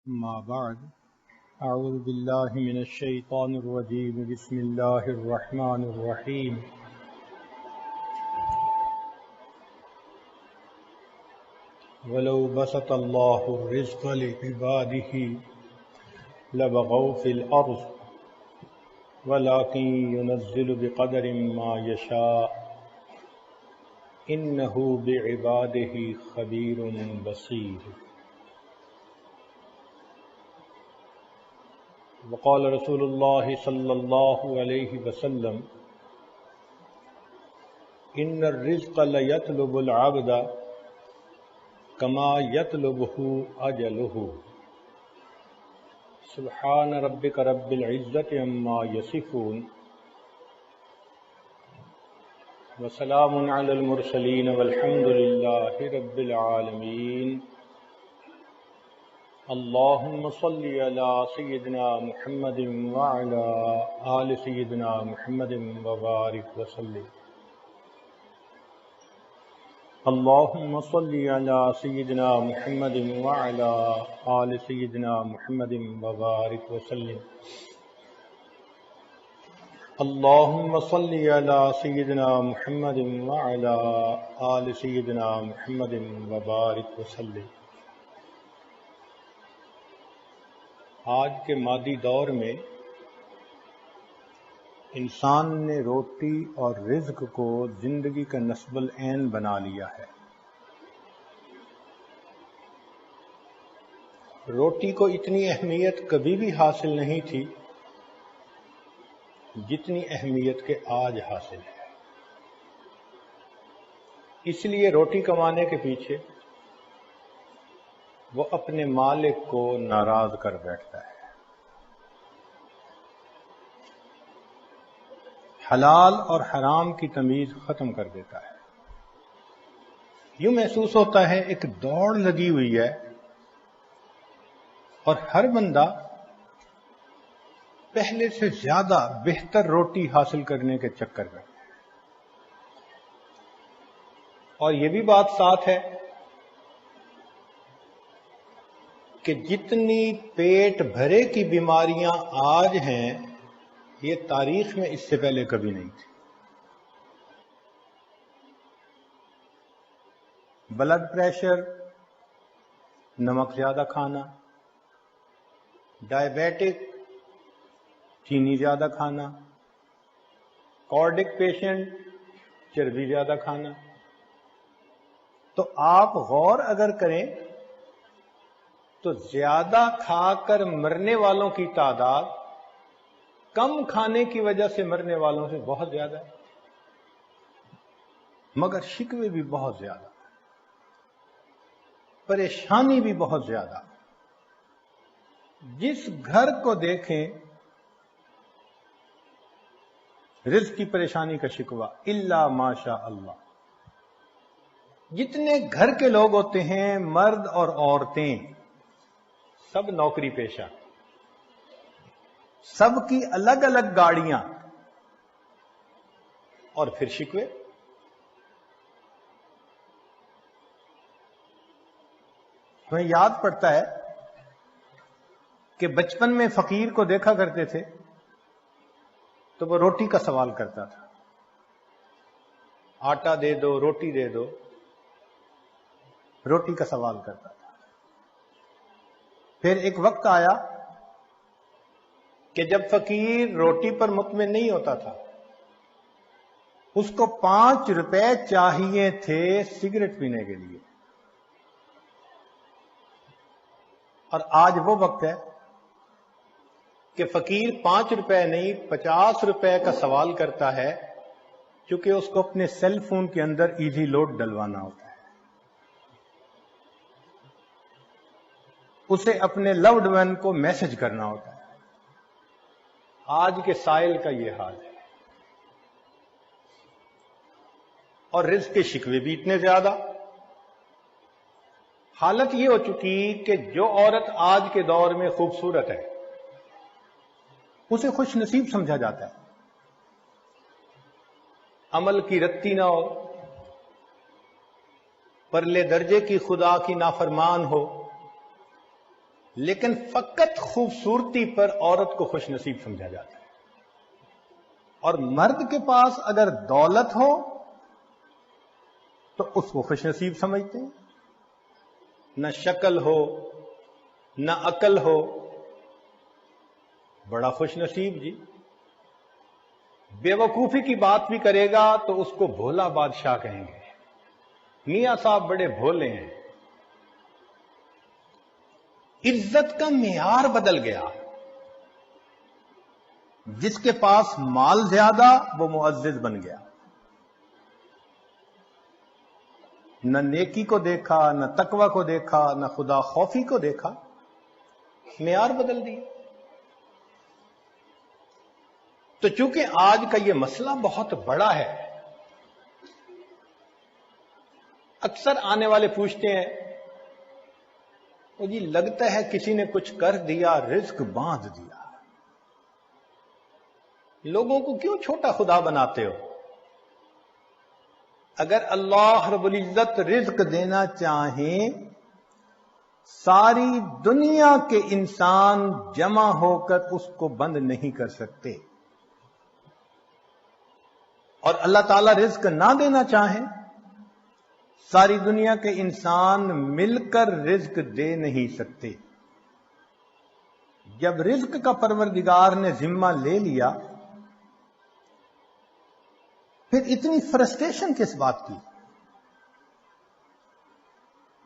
ما بعد اعوذ باللہ من الشیطان الرجیم بسم اللہ الرحمن الرحیم ولو بسط اللہ الرزق لعباده لبغوا في الارض ولكن ينزل بقدر ما يشاء انه بعباده خبیر بصیر. وقال رسول اللہ صلی اللہ علیہ وسلم ان الرزق لیطلب العبد کما یطلبہ اجلہ. سبحان ربک رب العزت عما یصفون وسلام علی المرسلین والحمد للہ رب العالمین. اللہم صلی علی سیدنا محمد وعلی آل سیدنا محمد وبارک وسلم. اللہم صلی علی سیدنا محمد وعلی آل سیدنا محمد وبارک وسلم. اللہم صلی علی سیدنا محمد وعلی آل سیدنا محمد وبارک وسلم. آج کے مادی دور میں انسان نے روٹی اور رزق کو زندگی کا نصب العین بنا لیا ہے. روٹی کو اتنی اہمیت کبھی بھی حاصل نہیں تھی جتنی اہمیت کے آج حاصل ہے. اس لیے روٹی کمانے کے پیچھے وہ اپنے مالک کو ناراض کر بیٹھتا ہے. حلال اور حرام کی تمیز ختم کر دیتا ہے. یوں محسوس ہوتا ہے ایک دوڑ لگی ہوئی ہے اور ہر بندہ پہلے سے زیادہ بہتر روٹی حاصل کرنے کے چکر میں. اور یہ بھی بات ساتھ ہے کہ جتنی پیٹ بھرے کی بیماریاں آج ہیں یہ تاریخ میں اس سے پہلے کبھی نہیں تھی. بلڈ پریشر، نمک زیادہ کھانا، ڈائبیٹک، چینی زیادہ کھانا، کارڈک پیشنٹ، چربی زیادہ کھانا. تو آپ غور اگر کریں تو زیادہ کھا کر مرنے والوں کی تعداد کم کھانے کی وجہ سے مرنے والوں سے بہت زیادہ ہے، مگر شکوے بھی بہت زیادہ، پریشانی بھی بہت زیادہ. جس گھر کو دیکھیں رزق کی پریشانی کا شکوہ الا ماشاء اللہ. جتنے گھر کے لوگ ہوتے ہیں مرد اور عورتیں سب نوکری پیشہ، سب کی الگ الگ گاڑیاں، اور پھر شکوے. ہمیں یاد پڑتا ہے کہ بچپن میں فقیر کو دیکھا کرتے تھے تو وہ روٹی کا سوال کرتا تھا، آٹا دے دو، روٹی دے دو، روٹی کا سوال کرتا تھا. پھر ایک وقت آیا کہ جب فقیر روٹی پر مطمئن نہیں ہوتا تھا، اس کو 5 روپے چاہیے تھے سگریٹ پینے کے لیے. اور آج وہ وقت ہے کہ فقیر 5 روپے نہیں 50 روپے کا سوال کرتا ہے، چونکہ اس کو اپنے سیل فون کے اندر ایزی لوڈ ڈلوانا ہوتا ہے. اسے اپنے لوڈ ون کو میسج کرنا ہوتا ہے. آج کے سائل کا یہ حال ہے. اور رزق کے شکوے بھی اتنے زیادہ. حالت یہ ہو چکی کہ جو عورت آج کے دور میں خوبصورت ہے اسے خوش نصیب سمجھا جاتا ہے. عمل کی رتی نہ ہو، پرلے درجے کی خدا کی نافرمان ہو، لیکن فقط خوبصورتی پر عورت کو خوش نصیب سمجھا جاتا ہے، اور مرد کے پاس اگر دولت ہو تو اس کو خوش نصیب سمجھتے ہیں. نہ شکل ہو نہ عقل ہو، بڑا خوش نصیب جی. بے وقوفی کی بات بھی کرے گا تو اس کو بھولا بادشاہ کہیں گے، میاں صاحب بڑے بھولے ہیں. عزت کا معیار بدل گیا. جس کے پاس مال زیادہ وہ معزز بن گیا، نہ نیکی کو دیکھا، نہ تقوی کو دیکھا، نہ خدا خوفی کو دیکھا، معیار بدل دی. تو چونکہ آج کا یہ مسئلہ بہت بڑا ہے، اکثر آنے والے پوچھتے ہیں جی لگتا ہے کسی نے کچھ کر دیا، رزق باندھ دیا، لوگوں کو کیوں چھوٹا خدا بناتے ہو؟ اگر اللہ رب العزت رزق دینا چاہیں، ساری دنیا کے انسان جمع ہو کر اس کو بند نہیں کر سکتے، اور اللہ تعالیٰ رزق نہ دینا چاہیں، ساری دنیا کے انسان مل کر رزق دے نہیں سکتے. جب رزق کا پروردگار نے ذمہ لے لیا، پھر اتنی فرسٹریشن کس بات کی؟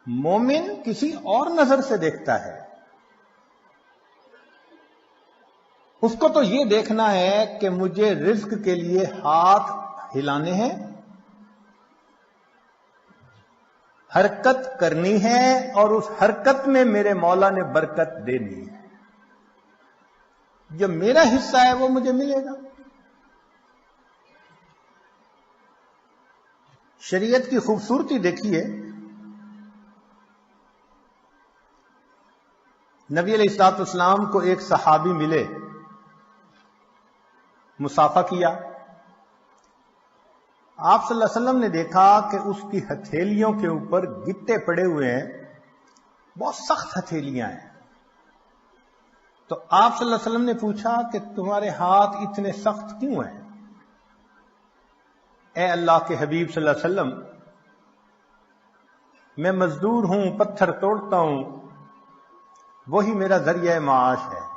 مومن کسی اور نظر سے دیکھتا ہے. اس کو تو یہ دیکھنا ہے کہ مجھے رزق کے لیے ہاتھ ہلانے ہیں، حرکت کرنی ہے، اور اس حرکت میں میرے مولا نے برکت دینی ہے. جو میرا حصہ ہے وہ مجھے ملے گا. شریعت کی خوبصورتی دیکھیے. نبی علیہ الصلوۃ والسلام کو ایک صحابی ملے، مصافحہ کیا. آپ صلی اللہ علیہ وسلم نے دیکھا کہ اس کی ہتھیلیوں کے اوپر گٹے پڑے ہوئے ہیں، بہت سخت ہتھیلیاں ہیں. تو آپ صلی اللہ علیہ وسلم نے پوچھا کہ تمہارے ہاتھ اتنے سخت کیوں ہیں؟ اے اللہ کے حبیب صلی اللہ علیہ وسلم، میں مزدور ہوں، پتھر توڑتا ہوں، وہی میرا ذریعہ معاش ہے.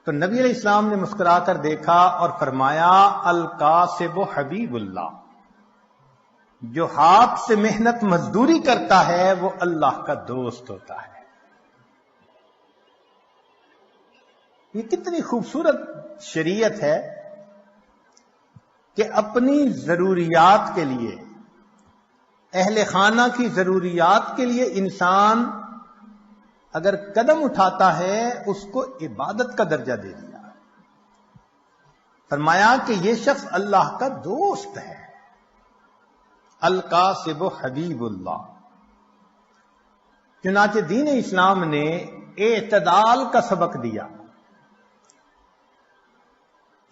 تو نبی علیہ السلام نے مسکرا کر دیکھا اور فرمایا، القاسب حبیب اللہ، جو ہاتھ سے محنت مزدوری کرتا ہے وہ اللہ کا دوست ہوتا ہے. یہ کتنی خوبصورت شریعت ہے کہ اپنی ضروریات کے لیے، اہل خانہ کی ضروریات کے لیے انسان اگر قدم اٹھاتا ہے اس کو عبادت کا درجہ دے دیا. فرمایا کہ یہ شخص اللہ کا دوست ہے. القاسب حبیب اللہ. چنانچہ دین اسلام نے اعتدال کا سبق دیا.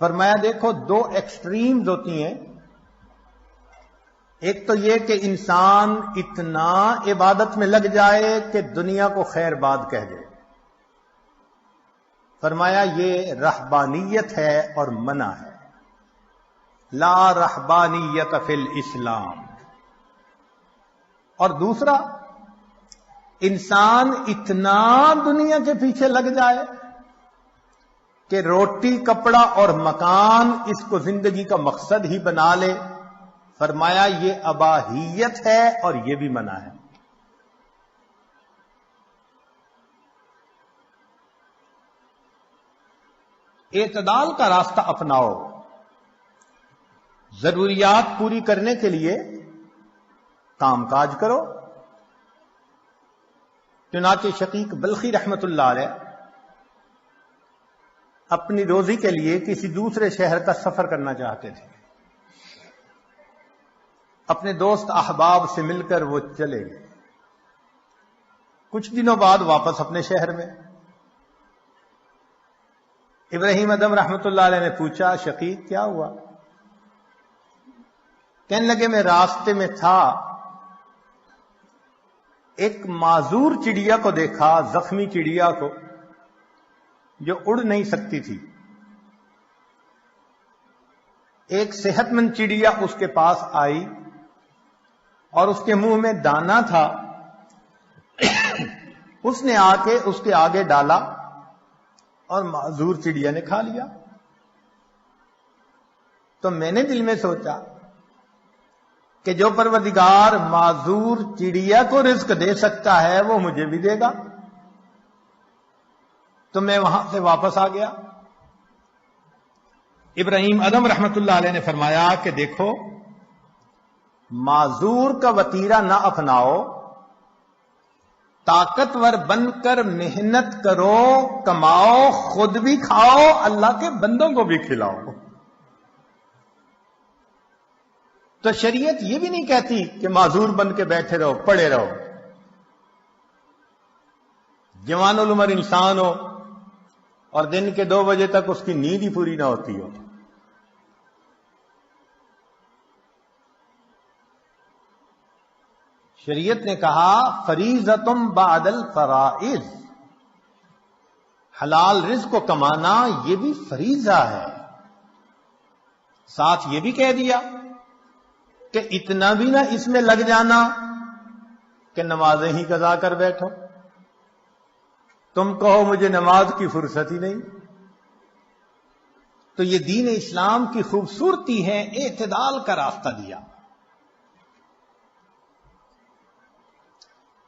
فرمایا دیکھو دو ایکسٹریمز ہوتی ہیں. ایک تو یہ کہ انسان اتنا عبادت میں لگ جائے کہ دنیا کو خیر باد کہہ دے. فرمایا یہ رہبانیت ہے اور منع ہے. لا رہبانیت فی الاسلام. اور دوسرا، انسان اتنا دنیا کے پیچھے لگ جائے کہ روٹی، کپڑا اور مکان اس کو زندگی کا مقصد ہی بنا لے. فرمایا یہ اباہیت ہے اور یہ بھی منع ہے. اعتدال کا راستہ اپناؤ. ضروریات پوری کرنے کے لیے کام کاج کرو. چنانچہ شقیق بلخی رحمت اللہ علیہ اپنی روزی کے لیے کسی دوسرے شہر کا سفر کرنا چاہتے تھے. اپنے دوست احباب سے مل کر وہ چلے گئے. کچھ دنوں بعد واپس اپنے شہر میں. ابراہیم ادم رحمت اللہ علیہ نے پوچھا، شقیق کیا ہوا؟ کہنے لگے میں راستے میں تھا ایک معذور چڑیا کو دیکھا، زخمی چڑیا کو جو اڑ نہیں سکتی تھی. ایک صحت مند چڑیا اس کے پاس آئی اور اس کے منہ میں دانا تھا. اس نے آ کے اس کے آگے ڈالا اور معذور چڑیا نے کھا لیا. تو میں نے دل میں سوچا کہ جو پروردگار معذور چڑیا کو رزق دے سکتا ہے وہ مجھے بھی دے گا. تو میں وہاں سے واپس آ گیا. ابراہیم ادم رحمت اللہ علیہ نے فرمایا کہ دیکھو، معذور کا وتیرہ نہ اپناؤ، طاقتور بن کر محنت کرو، کماؤ، خود بھی کھاؤ، اللہ کے بندوں کو بھی کھلاؤ. تو شریعت یہ بھی نہیں کہتی کہ معذور بن کے بیٹھے رہو، پڑے رہو. جوان العمر انسان ہو اور دن کے 2 بجے تک اس کی نیند ہی پوری نہ ہوتی ہو. شریعت نے کہا فریضۃ بعد الفرائض، حلال رزق کو کمانا یہ بھی فریضہ ہے. ساتھ یہ بھی کہہ دیا کہ اتنا بھی نہ اس میں لگ جانا کہ نمازیں ہی قضا کر بیٹھو. تم کہو مجھے نماز کی فرصت ہی نہیں. تو یہ دین اسلام کی خوبصورتی ہے، اعتدال کا راستہ دیا.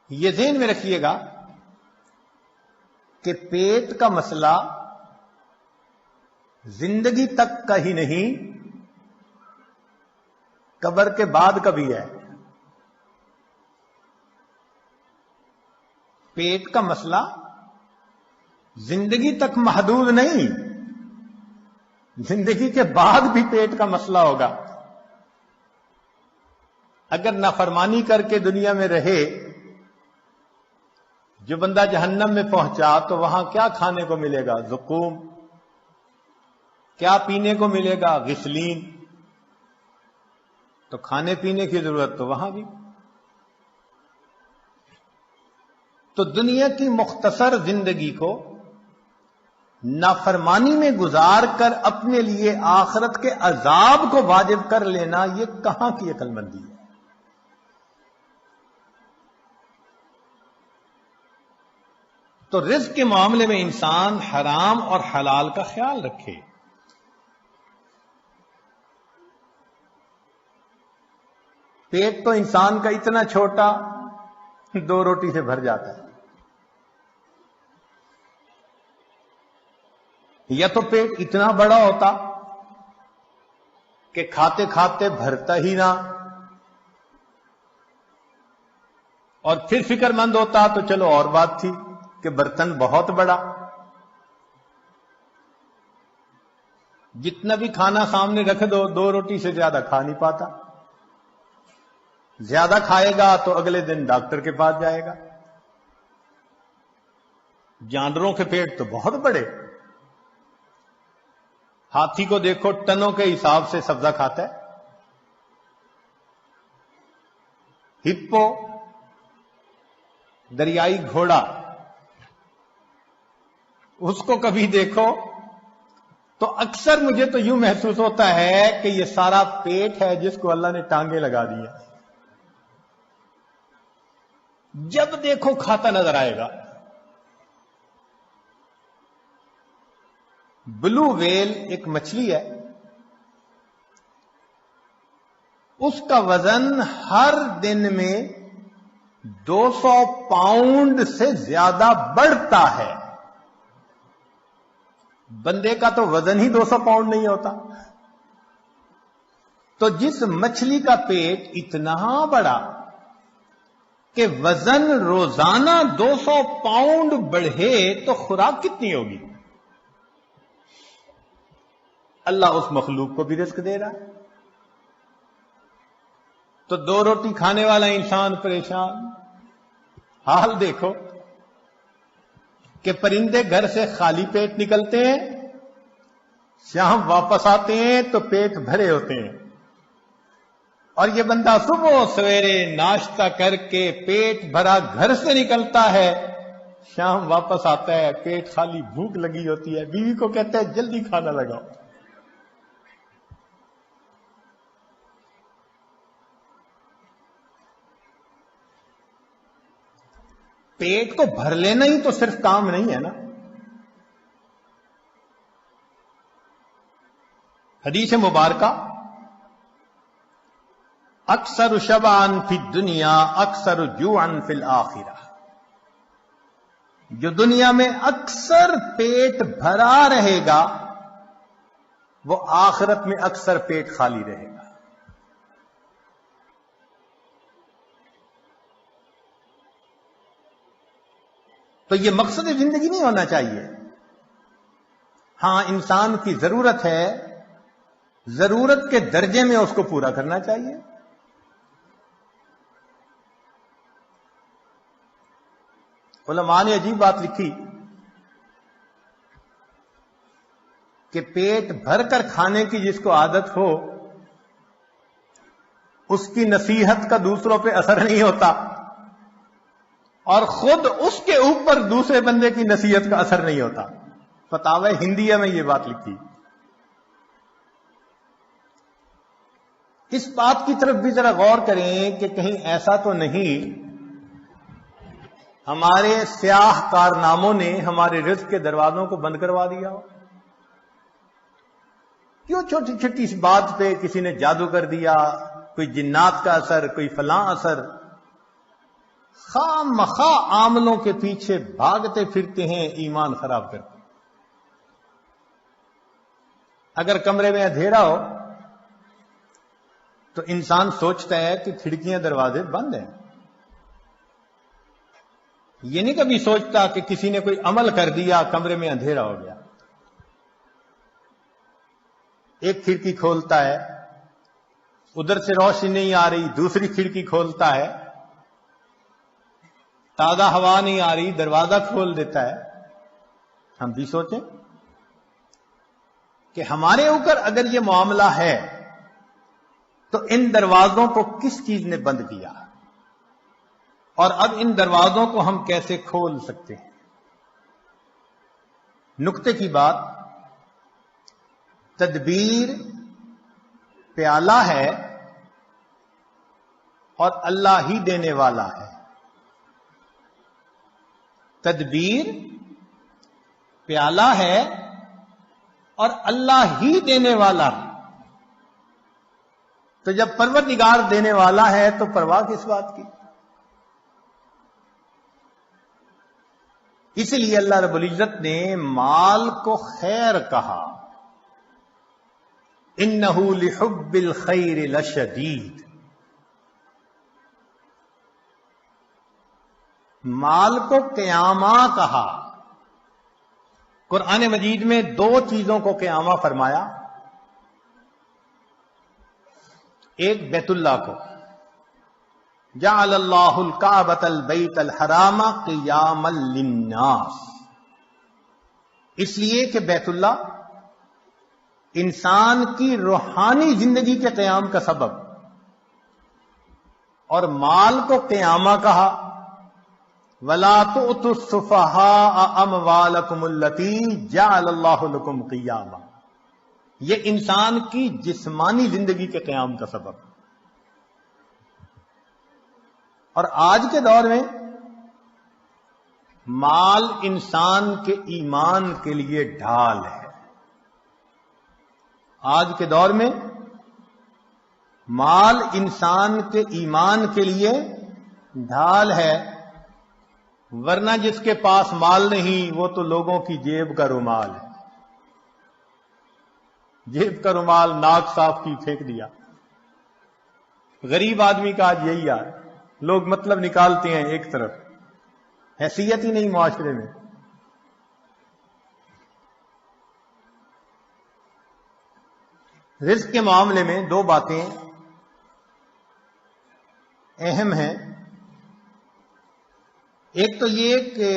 یہ ذہن میں رکھیے گا کہ پیٹ کا مسئلہ زندگی تک کا ہی نہیں، قبر کے بعد کا بھی ہے. پیٹ کا مسئلہ زندگی تک محدود نہیں، زندگی کے بعد بھی پیٹ کا مسئلہ ہوگا. اگر نافرمانی کر کے دنیا میں رہے، جو بندہ جہنم میں پہنچا تو وہاں کیا کھانے کو ملے گا؟ زقوم. کیا پینے کو ملے گا؟ غسلین. تو کھانے پینے کی ضرورت تو وہاں بھی. تو دنیا کی مختصر زندگی کو نافرمانی میں گزار کر اپنے لیے آخرت کے عذاب کو واجب کر لینا، یہ کہاں کی عقل مندی ہے؟ تو رزق کے معاملے میں انسان حرام اور حلال کا خیال رکھے. پیٹ تو انسان کا اتنا چھوٹا 2 روٹی سے بھر جاتا ہے. یا تو پیٹ اتنا بڑا ہوتا کہ کھاتے کھاتے بھرتا ہی نہ، اور پھر فکر مند ہوتا تو چلو اور بات تھی کہ برتن بہت بڑا. جتنا بھی کھانا سامنے رکھ دو 2 روٹی سے زیادہ کھا نہیں پاتا. زیادہ کھائے گا تو اگلے دن ڈاکٹر کے پاس جائے گا. جانوروں کے پیٹ تو بہت بڑے. ہاتھی کو دیکھو، ٹنوں کے حساب سے سبزہ کھاتا ہے. ہپو، دریائی گھوڑا، اس کو کبھی دیکھو تو اکثر مجھے تو یوں محسوس ہوتا ہے کہ یہ سارا پیٹ ہے جس کو اللہ نے ٹانگیں لگا دی ہیں. جب دیکھو کھاتا نظر آئے گا. بلو ویل ایک مچھلی ہے، اس کا وزن ہر دن میں 200 پاؤنڈ سے زیادہ بڑھتا ہے. بندے کا تو وزن ہی 200 پاؤنڈ نہیں ہوتا. تو جس مچھلی کا پیٹ اتنا بڑا کہ وزن روزانہ 200 پاؤنڈ بڑھے تو خوراک کتنی ہوگی؟ اللہ اس مخلوق کو بھی رزق دے رہا ہے. تو 2 روٹی کھانے والا انسان پریشان. حال دیکھو کہ پرندے گھر سے خالی پیٹ نکلتے ہیں، شام واپس آتے ہیں تو پیٹ بھرے ہوتے ہیں. اور یہ بندہ صبح سویرے ناشتہ کر کے پیٹ بھرا گھر سے نکلتا ہے، شام واپس آتا ہے پیٹ خالی، بھوک لگی ہوتی ہے، بیوی کو کہتا ہے جلدی کھانا لگاؤ۔ پیٹ کو بھر لینا ہی تو صرف کام نہیں ہے نا۔ حدیث مبارکہ، اکثر شبعان فی الدنیا اکثر جوعن فی الآخرہ، جو دنیا میں اکثر پیٹ بھرا رہے گا وہ آخرت میں اکثر پیٹ خالی رہے گا۔ تو یہ مقصد زندگی نہیں ہونا چاہیے۔ ہاں انسان کی ضرورت ہے، ضرورت کے درجے میں اس کو پورا کرنا چاہیے۔ علماء نے عجیب بات لکھی کہ پیٹ بھر کر کھانے کی جس کو عادت ہو اس کی نصیحت کا دوسروں پہ اثر نہیں ہوتا، اور خود اس کے اوپر دوسرے بندے کی نصیحت کا اثر نہیں ہوتا۔ فتاوی ہندیہ میں یہ بات لکھی۔ اس بات کی طرف بھی ذرا غور کریں کہ کہیں ایسا تو نہیں ہمارے سیاہ کارناموں نے ہمارے رزق کے دروازوں کو بند کروا دیا ہو؟ کیوں چھوٹی چھوٹی سی بات پہ کسی نے جادو کر دیا، کوئی جنات کا اثر، کوئی فلاں اثر، خام مخواہ عاملوں کے پیچھے بھاگتے پھرتے ہیں، ایمان خراب کرتے ہیں۔ اگر کمرے میں اندھیرا ہو تو انسان سوچتا ہے کہ کھڑکیاں دروازے بند ہیں، یہ نہیں کبھی سوچتا کہ کسی نے کوئی عمل کر دیا، کمرے میں اندھیرا ہو گیا۔ ایک کھڑکی کھولتا ہے، ادھر سے روشنی نہیں آ رہی، دوسری کھڑکی کھولتا ہے، تازہ ہوا نہیں آ رہی، دروازہ کھول دیتا ہے۔ ہم بھی سوچیں کہ ہمارے اوپر اگر یہ معاملہ ہے تو ان دروازوں کو کس چیز نے بند کیا، اور اب ان دروازوں کو ہم کیسے کھول سکتے ہیں؟ نکتے کی بات، تدبیر پیالہ ہے اور اللہ ہی دینے والا ہے۔ تدبیر پیالہ ہے اور اللہ ہی دینے والا ہے۔ تو جب پروردگار دینے والا ہے تو پرواہ کس بات کی؟ اس لیے اللہ رب العزت نے مال کو خیر کہا، انہ لحب الخیر لشدید۔ مال کو قیامہ کہا۔ قرآن مجید میں دو چیزوں کو قیامہ فرمایا، ایک بیت اللہ کو، جعل اللہ الکعبۃ البیت الحرام قیاما للناس، اس لیے کہ بیت اللہ انسان کی روحانی زندگی کے قیام کا سبب، اور مال کو قیامہ کہا، وَلَا تُؤْتُوا السُّفَهَاءَ أَمْوَالَكُمُ الَّتِي جَعَلَ اللَّهُ لَكُمْ قِيَامًا، یہ انسان کی جسمانی زندگی کے قیام کا سبب۔ اور آج کے دور میں مال انسان کے ایمان کے لیے ڈھال ہے۔ آج کے دور میں مال انسان کے ایمان کے لیے ڈھال ہے، ورنہ جس کے پاس مال نہیں وہ تو لوگوں کی جیب کا رومال ہے۔ جیب کا رومال ناک صاف کی پھینک دیا۔ غریب آدمی کا آج یہی ہے، لوگ مطلب نکالتے ہیں ایک طرف، حیثیت ہی نہیں معاشرے میں۔ رزق کے معاملے میں دو باتیں اہم ہیں۔ ایک تو یہ کہ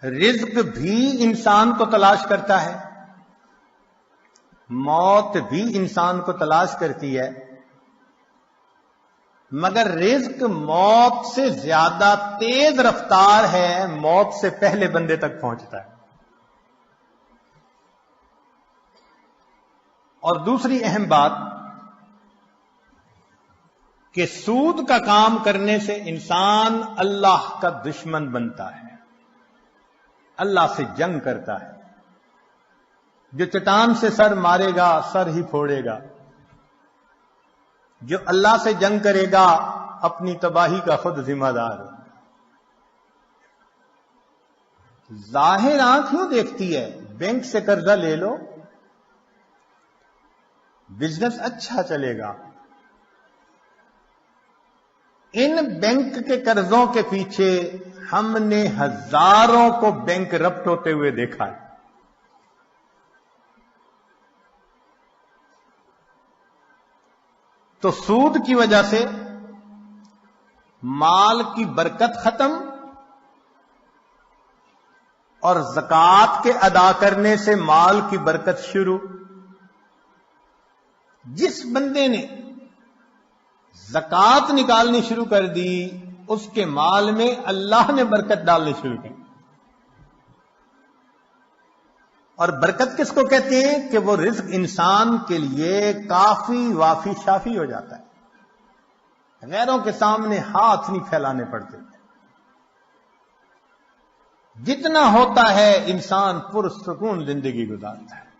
رزق بھی انسان کو تلاش کرتا ہے، موت بھی انسان کو تلاش کرتی ہے، مگر رزق موت سے زیادہ تیز رفتار ہے، موت سے پہلے بندے تک پہنچتا ہے۔ اور دوسری اہم بات کہ سود کا کام کرنے سے انسان اللہ کا دشمن بنتا ہے، اللہ سے جنگ کرتا ہے۔ جو چٹان سے سر مارے گا سر ہی پھوڑے گا، جو اللہ سے جنگ کرے گا اپنی تباہی کا خود ذمہ دار ہے۔ ظاہر آنکھ کیوں دیکھتی ہے؟ بینک سے قرضہ لے لو، بزنس اچھا چلے گا۔ ان بینک کے قرضوں کے پیچھے ہم نے ہزاروں کو بینک رپٹ ہوتے ہوئے دیکھا ہے۔ تو سود کی وجہ سے مال کی برکت ختم، اور زکوٰۃ کے ادا کرنے سے مال کی برکت شروع۔ جس بندے نے زکوٰۃ نکالنی شروع کر دی اس کے مال میں اللہ نے برکت ڈالنی شروع کی۔ اور برکت کس کو کہتے ہیں؟ کہ وہ رزق انسان کے لیے کافی وافی شافی ہو جاتا ہے، غیروں کے سامنے ہاتھ نہیں پھیلانے پڑتے، جتنا ہوتا ہے انسان پرسکون زندگی گزارتا ہے۔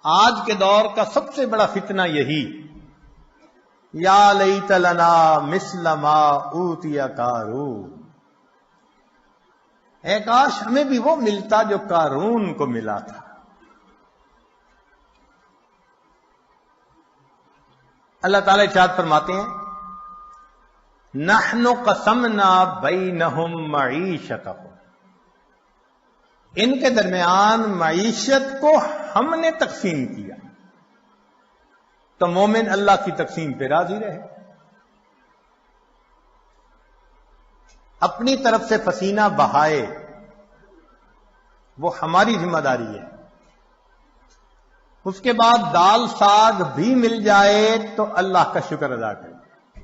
آج کے دور کا سب سے بڑا فتنہ یہی، یا لیت لنا مثل ما اوتی قارون، اے کاش ہمیں بھی وہ ملتا جو قارون کو ملا تھا۔ اللہ تعالیٰ ارشاد فرماتے ہیں، نحن قسمنا بینہم معیشتہم، ان کے درمیان معیشت کو ہم نے تقسیم کیا۔ تو مومن اللہ کی تقسیم پہ راضی رہے، اپنی طرف سے پسینہ بہائے، وہ ہماری ذمہ داری ہے۔ اس کے بعد دال ساگ بھی مل جائے تو اللہ کا شکر ادا کرے۔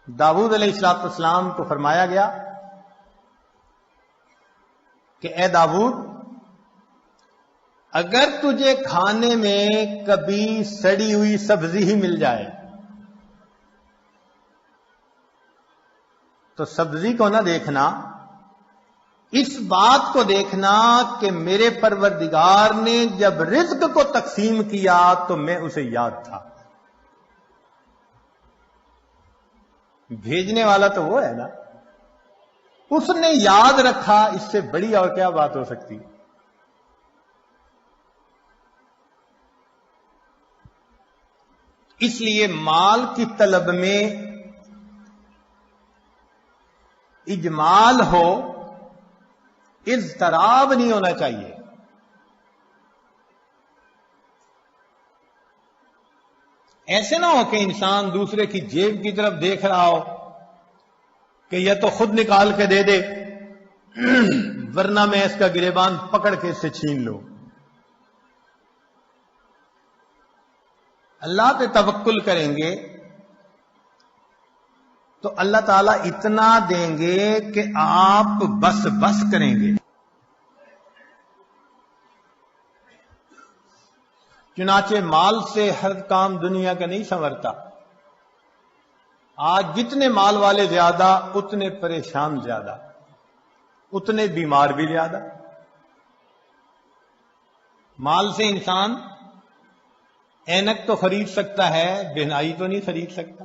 داؤد علیہ السلام کو فرمایا گیا کہ اے داؤد، اگر تجھے کھانے میں کبھی سڑی ہوئی سبزی ہی مل جائے تو سبزی کو نہ دیکھنا، اس بات کو دیکھنا کہ میرے پروردگار نے جب رزق کو تقسیم کیا تو میں اسے یاد تھا۔ بھیجنے والا تو وہ ہے نا، اس نے یاد رکھا، اس سے بڑی اور کیا بات ہو سکتی؟ اس لیے مال کی طلب میں اجمال ہو، اضطراب نہیں ہونا چاہیے۔ ایسے نہ ہو کہ انسان دوسرے کی جیب کی طرف دیکھ رہا ہو کہ یا تو خود نکال کے دے دے ورنہ میں اس کا گریبان پکڑ کے اس سے چھین لوں۔ اللہ پہ توکل کریں گے تو اللہ تعالیٰ اتنا دیں گے کہ آپ بس بس کریں گے۔ چنانچہ مال سے ہر کام دنیا کا نہیں سنورتا۔ آج جتنے مال والے زیادہ اتنے پریشان زیادہ، اتنے بیمار بھی زیادہ۔ مال سے انسان اینک تو خرید سکتا ہے، بہنائی تو نہیں خرید سکتا۔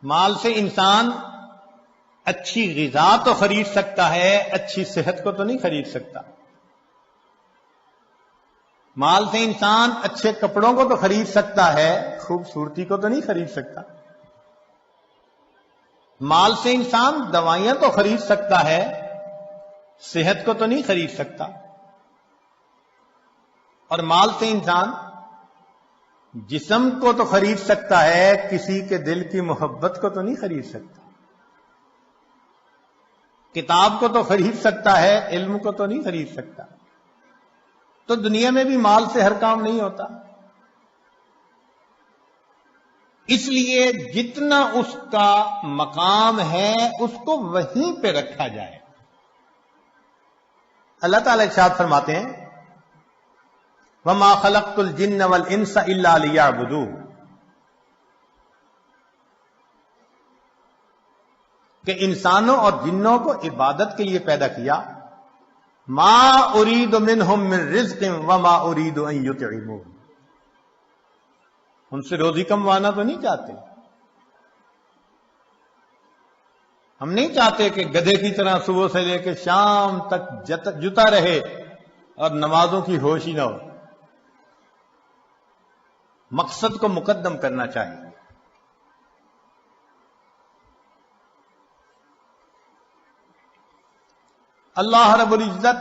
مال سے انسان اچھی غذا تو خرید سکتا ہے، اچھی صحت کو تو نہیں خرید سکتا۔ مال سے انسان اچھے کپڑوں کو تو خرید سکتا ہے، خوبصورتی کو تو نہیں خرید سکتا۔ مال سے انسان دوائیاں تو خرید سکتا ہے، صحت کو تو نہیں خرید سکتا۔ اور مال سے انسان جسم کو تو خرید سکتا ہے، کسی کے دل کی محبت کو تو نہیں خرید سکتا۔ کتاب کو تو خرید سکتا ہے، علم کو تو نہیں خرید سکتا. تو دنیا میں بھی مال سے ہر کام نہیں ہوتا. اس لیے جتنا اس کا مقام ہے اس کو وہیں پہ رکھا جائے. اللہ تعالیٰ ارشاد فرماتے ہیں وَمَا خَلَقْتُ الْجِنَّ وَالْإِنسَ إِلَّا لِيَعْبُدُونِ، کہ انسانوں اور جنوں کو عبادت کے لیے پیدا کیا. ما اريد منهم من رزق وما اريد ان يطعمون، ان سے روزی کموانا تو نہیں چاہتے. ہم نہیں چاہتے کہ گدھے کی طرح صبح سے لے کے شام تک جتا رہے اور نمازوں کی ہوش ہی نہ ہو. مقصد کو مقدم کرنا چاہیے. اللہ رب العزت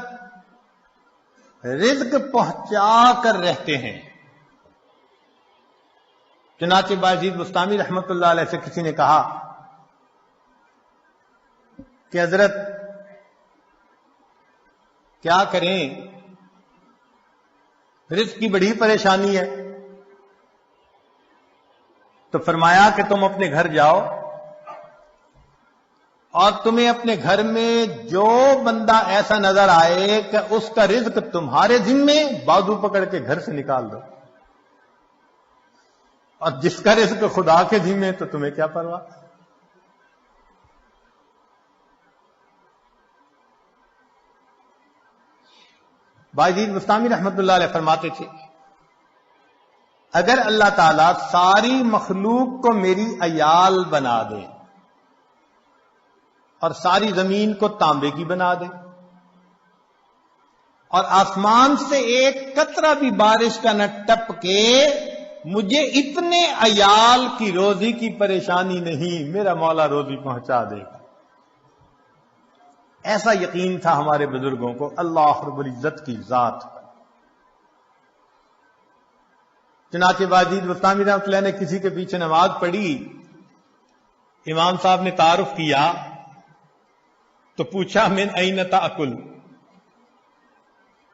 رزق پہنچا کر رہتے ہیں. چنانچہ باجید بستامی رحمت اللہ علیہ سے کسی نے کہا کہ حضرت کیا کریں، رزق کی بڑی پریشانی ہے. تو فرمایا کہ تم اپنے گھر جاؤ اور تمہیں اپنے گھر میں جو بندہ ایسا نظر آئے کہ اس کا رزق تمہارے ذمے، بازو پکڑ کے گھر سے نکال دو. اور جس کا رزق خدا کے ذمے تو تمہیں کیا پرواہ. باجید بستامی رحمت اللہ علیہ فرماتے تھے اگر اللہ تعالیٰ ساری مخلوق کو میری عیال بنا دے اور ساری زمین کو تانبے کی بنا دے اور آسمان سے ایک قطرہ بھی بارش کا نہ ٹپ کے، مجھے اتنے عیال کی روزی کی پریشانی نہیں، میرا مولا روزی پہنچا دے گا. ایسا یقین تھا ہمارے بزرگوں کو اللہ رب العزت کی ذات پر. چنانچہ باجید بستامی رحمۃ اللہ نے کسی کے پیچھے نماز پڑھی، امام صاحب نے تعارف کیا تو پوچھا من این تاکل،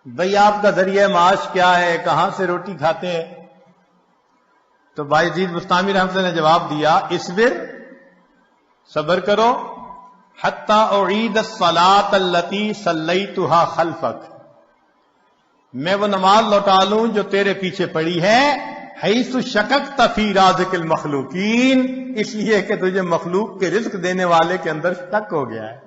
بھئی آپ کا ذریعہ معاش کیا ہے، کہاں سے روٹی کھاتے ہیں؟ تو باجید بستامی رحمۃ اللہ نے جواب دیا اصبر، صبر کرو، حتی اعید الصلاۃ التی صلیتها خلفک، میں وہ نماز لوٹا لوں جو تیرے پیچھے پڑی ہے، حیث شککت فی رازق المخلوقین، اس لیے کہ تجھے مخلوق کے رزق دینے والے کے اندر شک ہو گیا ہے.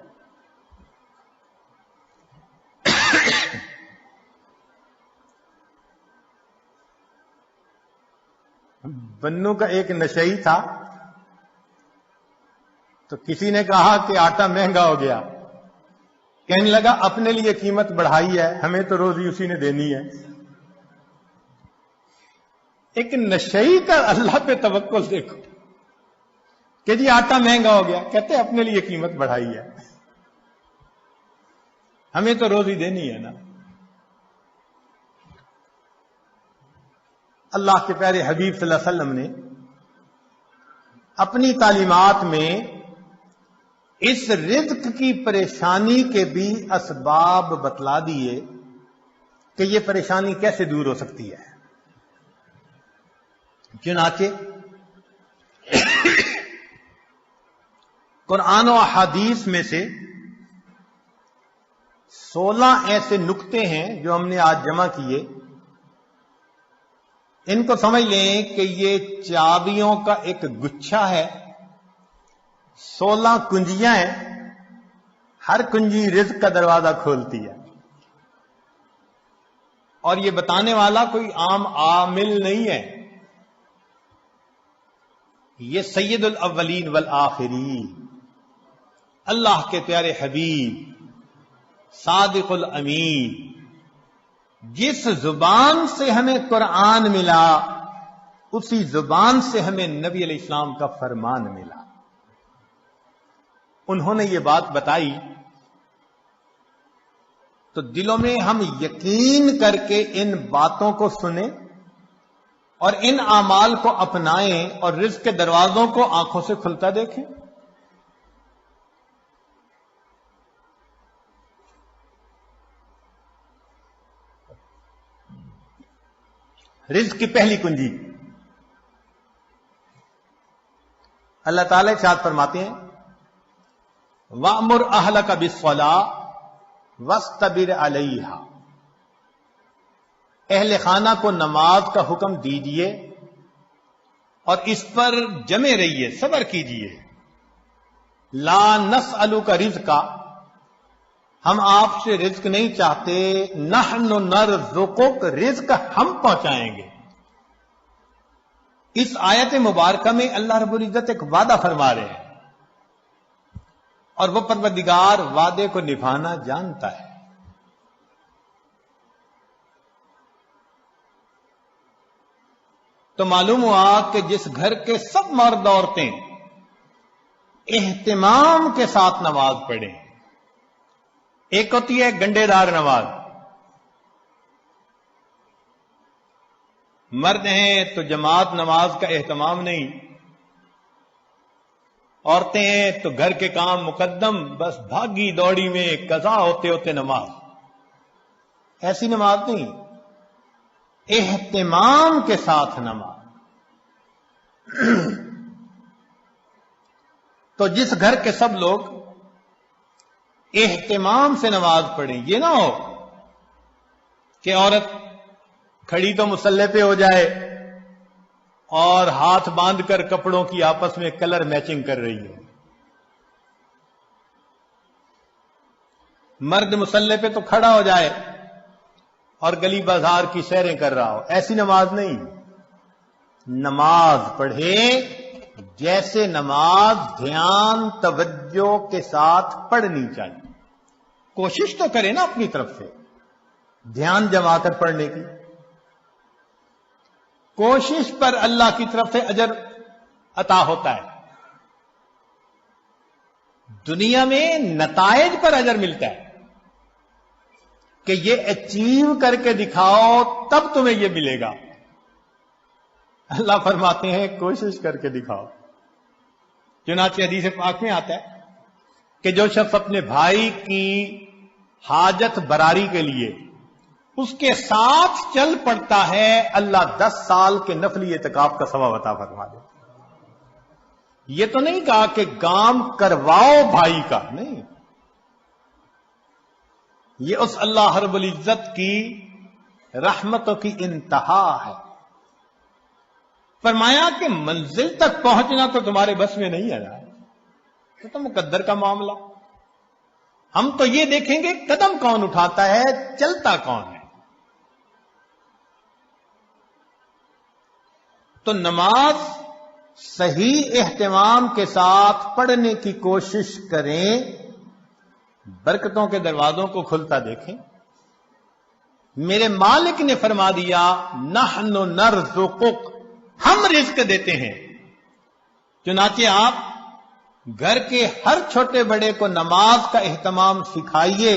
بنو کا ایک نشئی تھا تو کسی نے کہا کہ آٹا مہنگا ہو گیا، کہنے لگا اپنے لیے قیمت بڑھائی ہے، ہمیں تو روزی اسی نے دینی ہے. ایک نشئی کا اللہ پہ توکل دیکھو کہ جی آٹا مہنگا ہو گیا، کہتے اپنے لیے قیمت بڑھائی ہے، ہمیں تو روزی دینی ہے نا. اللہ کے پیارے حبیب صلی اللہ علیہ وسلم نے اپنی تعلیمات میں اس رزق کی پریشانی کے بھی اسباب بتلا دیے کہ یہ پریشانی کیسے دور ہو سکتی ہے. چنانچہ قرآن و احادیث میں سے 16 ایسے نکتے ہیں جو ہم نے آج جمع کیے. ان کو سمجھ لیں کہ یہ چابیوں کا ایک گچھا ہے، 16 کنجیاں ہیں، ہر کنجی رزق کا دروازہ کھولتی ہے. اور یہ بتانے والا کوئی عام عامل نہیں ہے، یہ سید الاولین والآخرین اللہ کے پیارے حبیب صادق الامین، جس زبان سے ہمیں قرآن ملا اسی زبان سے ہمیں نبی علیہ السلام کا فرمان ملا. انہوں نے یہ بات بتائی تو دلوں میں ہم یقین کر کے ان باتوں کو سنیں اور ان اعمال کو اپنائیں اور رزق کے دروازوں کو آنکھوں سے کھلتا دیکھیں. رزق کی پہلی کنجی۔ اللہ تعالیٰ ارشاد فرماتے ہیں وَأْمُرْ أَهْلَكَ بِالصَّلَاةِ وَاسْتَبِرْ عَلَيْهَا، اہل خانہ کو نماز کا حکم دیجئے اور اس پر جمے رہیے، صبر کیجئے۔ لا نسألک رزقا، ہم آپ سے رزق نہیں چاہتے، نحن نرزقک، رزق ہم پہنچائیں گے۔ اس آیت مبارکہ میں اللہ رب العزت ایک وعدہ فرما رہے ہیں، اور وہ پروردگار وعدے کو نبھانا جانتا ہے۔ تو معلوم ہوا کہ جس گھر کے سب مرد عورتیں اہتمام کے ساتھ نماز پڑھیں، ایک ہوتی ہے گنڈے دار نماز، مرد ہیں تو جماعت نماز کا اہتمام نہیں، عورتیں ہیں تو گھر کے کام مقدم، بس بھاگی دوڑی میں قضا ہوتے ہوتے نماز، ایسی نماز نہیں، اہتمام کے ساتھ نماز۔ تو جس گھر کے سب لوگ اہتمام سے نماز پڑھیں، یہ نہ ہو کہ عورت کھڑی تو مصلی پہ ہو جائے اور ہاتھ باندھ کر کپڑوں کی آپس میں کلر میچنگ کر رہی ہو، مرد مصلی پہ تو کھڑا ہو جائے اور گلی بازار کی سیریں کر رہا ہو، ایسی نماز نہیں۔ نماز پڑھے جیسے نماز دھیان توجہ کے ساتھ پڑھنی چاہیے، کوشش تو کرے نا اپنی طرف سے دھیان جما کر پڑھنے کی، کوشش پر اللہ کی طرف سے اجر عطا ہوتا ہے، دنیا میں نتائج پر اجر ملتا ہے کہ یہ اچیو کر کے دکھاؤ تب تمہیں یہ ملے گا۔ اللہ فرماتے ہیں کوشش کر کے دکھاؤ۔ چنانچہ حدیث پاک میں آتا ہے کہ جو شخص اپنے بھائی کی حاجت براری کے لیے اس کے ساتھ چل پڑتا ہے، اللہ 10 سال کے نفلی اعتکاف کا ثواب عطا فرما دے۔ یہ تو نہیں کہا کہ کام کرواؤ بھائی کا، نہیں، یہ اس اللہ رب العزت کی رحمتوں کی انتہا ہے۔ فرمایا کہ منزل تک پہنچنا تو تمہارے بس میں نہیں ہے، یہ تو مقدر کا معاملہ، ہم تو یہ دیکھیں گے قدم کون اٹھاتا ہے، چلتا کون ہے۔ تو نماز صحیح اہتمام کے ساتھ پڑھنے کی کوشش کریں، برکتوں کے دروازوں کو کھلتا دیکھیں۔ میرے مالک نے فرما دیا نحن نرزقک، ہم رزق دیتے ہیں۔ چنانچہ آپ گھر کے ہر چھوٹے بڑے کو نماز کا اہتمام سکھائیے،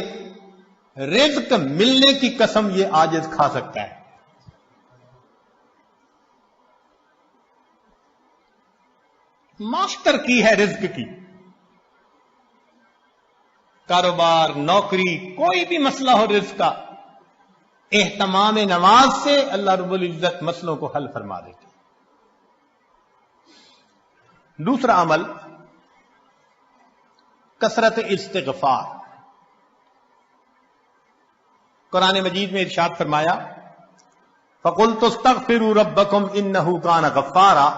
رزق ملنے کی قسم یہ عاجز کھا سکتا ہے۔ ماسٹر کی ہے رزق کی، کاروبار، نوکری، کوئی بھی مسئلہ ہو رزق کا، اہتمام نماز سے اللہ رب العزت مسئلوں کو حل فرما دیتے۔ دوسرا عمل کثرت استغفار۔ قرآن مجید میں ارشاد فرمایا فَقُلْتُ اسْتَغْفِرُوا رَبَّكُمْ إِنَّهُ كَانَ غَفَّارًا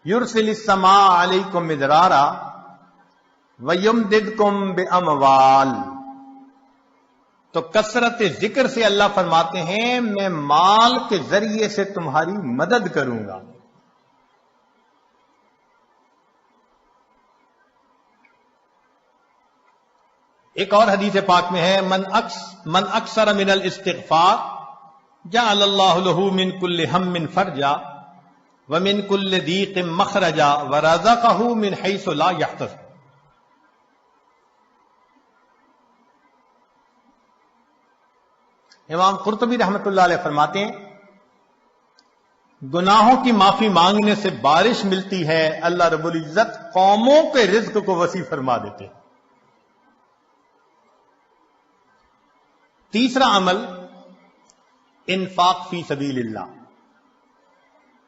يُرْسِلِ السَّمَاءَ عَلَيْكُمْ مِدْرَارًا وَيُمْدِدْكُمْ بِأَمْوَالٍ۔ تو کثرت ذکر سے اللہ فرماتے ہیں میں مال کے ذریعے سے تمہاری مدد کروں گا۔ ایک اور حدیث پاک میں ہے من اکثر من الاستغفار جعل اللہ له من كل هم فرجا ومن كل ضيق مخرجا ورزقه من حيث لا يحتسب۔ امام قرطبی رحمۃ اللہ علیہ فرماتے ہیں گناہوں کی معافی مانگنے سے بارش ملتی ہے، اللہ رب العزت قوموں کے رزق کو وسیع فرما دیتے ہیں۔ تیسرا عمل انفاق فی سبیل اللہ،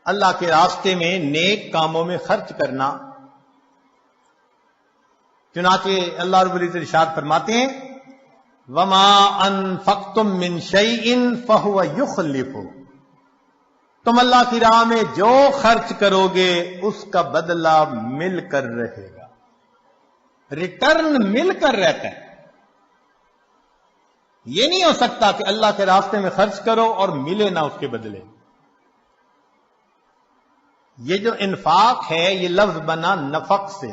اللہ کے راستے میں نیک کاموں میں خرچ کرنا۔ چنانچہ اللہ رب العزت ارشاد فرماتے ہیں وما انفقتم من شیء فهو یخلفہ، تم اللہ کی راہ میں جو خرچ کرو گے اس کا بدلہ مل کر رہے گا، ریٹرن مل کر رہتا ہے۔ یہ نہیں ہو سکتا کہ اللہ کے راستے میں خرچ کرو اور ملے نہ اس کے بدلے۔ یہ جو انفاق ہے یہ لفظ بنا نفق سے،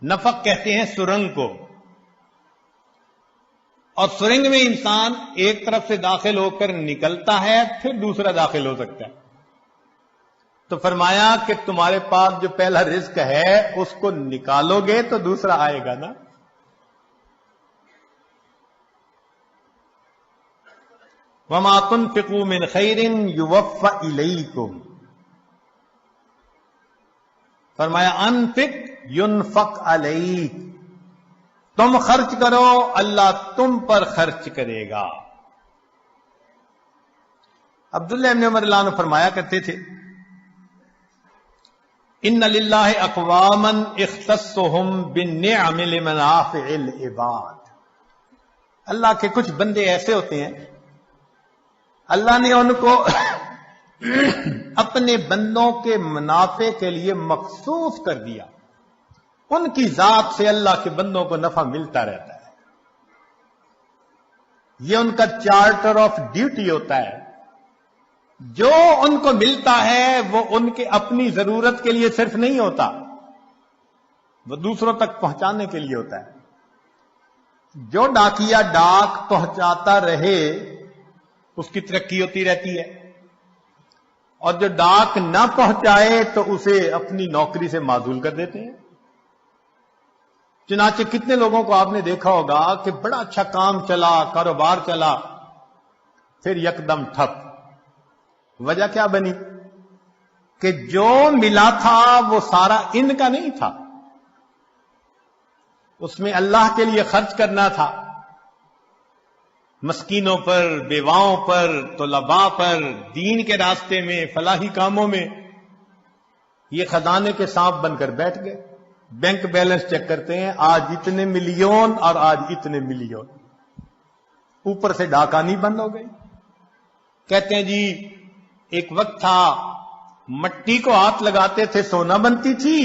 نفق کہتے ہیں سرنگ کو، اور سرنگ میں انسان ایک طرف سے داخل ہو کر نکلتا ہے پھر دوسرا داخل ہو سکتا ہے۔ تو فرمایا کہ تمہارے پاس جو پہلا رزق ہے اس کو نکالو گے تو دوسرا آئے گا نا۔ وما تنفقوا من خیر یوفى الیکم، فرمایا انفق ینفق علیک، تم خرچ کرو اللہ تم پر خرچ کرے گا۔ عبداللہ ابن عمر اللہ عنہ فرمایا کرتے تھے ان للہ اقواما اختصهم بالنعم لمنافع العباد، اللہ کے کچھ بندے ایسے ہوتے ہیں اللہ نے ان کو اپنے بندوں کے منافع کے لیے مخصوص کر دیا، ان کی ذات سے اللہ کے بندوں کو نفع ملتا رہتا ہے، یہ ان کا چارٹر آف ڈیوٹی ہوتا ہے، جو ان کو ملتا ہے وہ ان کے اپنی ضرورت کے لیے صرف نہیں ہوتا، وہ دوسروں تک پہنچانے کے لیے ہوتا ہے۔ جو ڈاکیا ڈاک پہنچاتا رہے اس کی ترقی ہوتی رہتی ہے، اور جو ڈاک نہ پہنچائے تو اسے اپنی نوکری سے معزول کر دیتے ہیں۔ چنانچہ کتنے لوگوں کو آپ نے دیکھا ہوگا کہ بڑا اچھا کام چلا، کاروبار چلا، پھر یکدم ٹھپ۔ وجہ کیا بنی؟ کہ جو ملا تھا وہ سارا ان کا نہیں تھا، اس میں اللہ کے لیے خرچ کرنا تھا، مسکینوں پر، بیواؤں پر، طلباء پر، دین کے راستے میں، فلاحی کاموں میں۔ یہ خزانے کے سانپ بن کر بیٹھ گئے، بینک بیلنس چیک کرتے ہیں آج اتنے ملین اور آج اتنے ملین، اوپر سے ڈاکانی بند ہو گئی۔ کہتے ہیں جی ایک وقت تھا مٹی کو ہاتھ لگاتے تھے سونا بنتی تھی،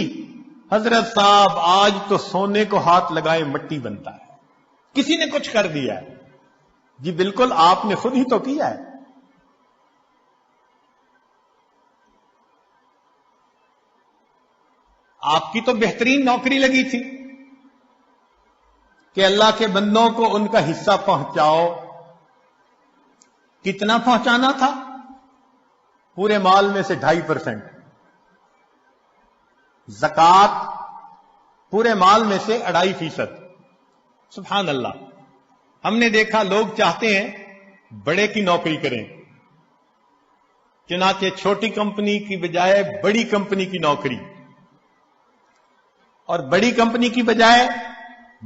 حضرت صاحب آج تو سونے کو ہاتھ لگائے مٹی بنتا ہے، کسی نے کچھ کر دیا ہے۔ جی بالکل آپ نے خود ہی تو کیا ہے۔ آپ کی تو بہترین نوکری لگی تھی کہ اللہ کے بندوں کو ان کا حصہ پہنچاؤ۔ کتنا پہنچانا تھا؟ پورے مال میں سے 2.5%، زکوٰۃ پورے مال میں سے 2.5%۔ سبحان اللہ، ہم نے دیکھا لوگ چاہتے ہیں بڑے کی نوکری کریں، چنانچہ چھوٹی کمپنی کی بجائے بڑی کمپنی کی نوکری، اور بڑی کمپنی کی بجائے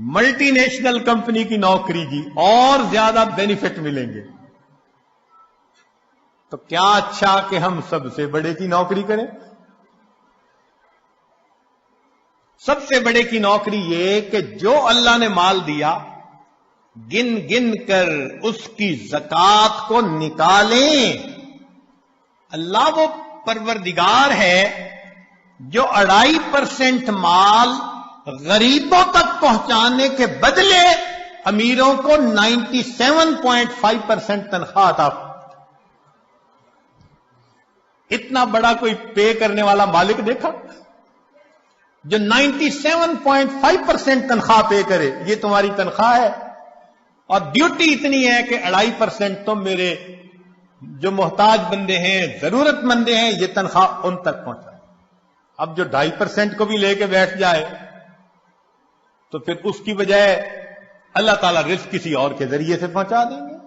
ملٹی نیشنل کمپنی کی نوکری، جی اور زیادہ بینیفٹ ملیں گے۔ تو کیا اچھا کہ ہم سب سے بڑے کی نوکری کریں۔ سب سے بڑے کی نوکری یہ کہ جو اللہ نے مال دیا گن گن کر اس کی زکوٰۃ کو نکالیں۔ اللہ وہ پروردگار ہے جو 2.5% مال غریبوں تک پہنچانے کے بدلے امیروں کو 97.5% تنخواہ عطا۔ اتنا بڑا کوئی پے کرنے والا مالک دیکھا جو 97.5% تنخواہ پے کرے؟ یہ تمہاری تنخواہ ہے اور ڈیوٹی اتنی ہے کہ 2.5% تم میرے جو محتاج بندے ہیں، ضرورت مندے ہیں، یہ تنخواہ ان تک پہنچائے۔ اب جو 2.5% کو بھی لے کے بیٹھ جائے تو پھر اس کی بجائے اللہ تعالیٰ رزق کسی اور کے ذریعے سے پہنچا دیں گے۔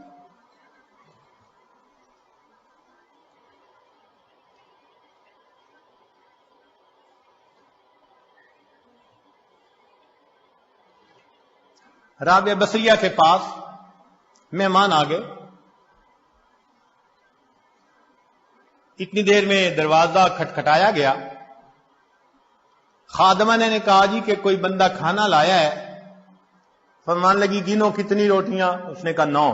رابعہ بصریہ کے پاس مہمان آ گئے، اتنی دیر میں دروازہ کھٹکھٹایا گیا. خادمہ نے کہا جی کہ کوئی بندہ کھانا لایا ہے. فرمان لگی گنو کتنی روٹیاں؟ اس نے کہا 9.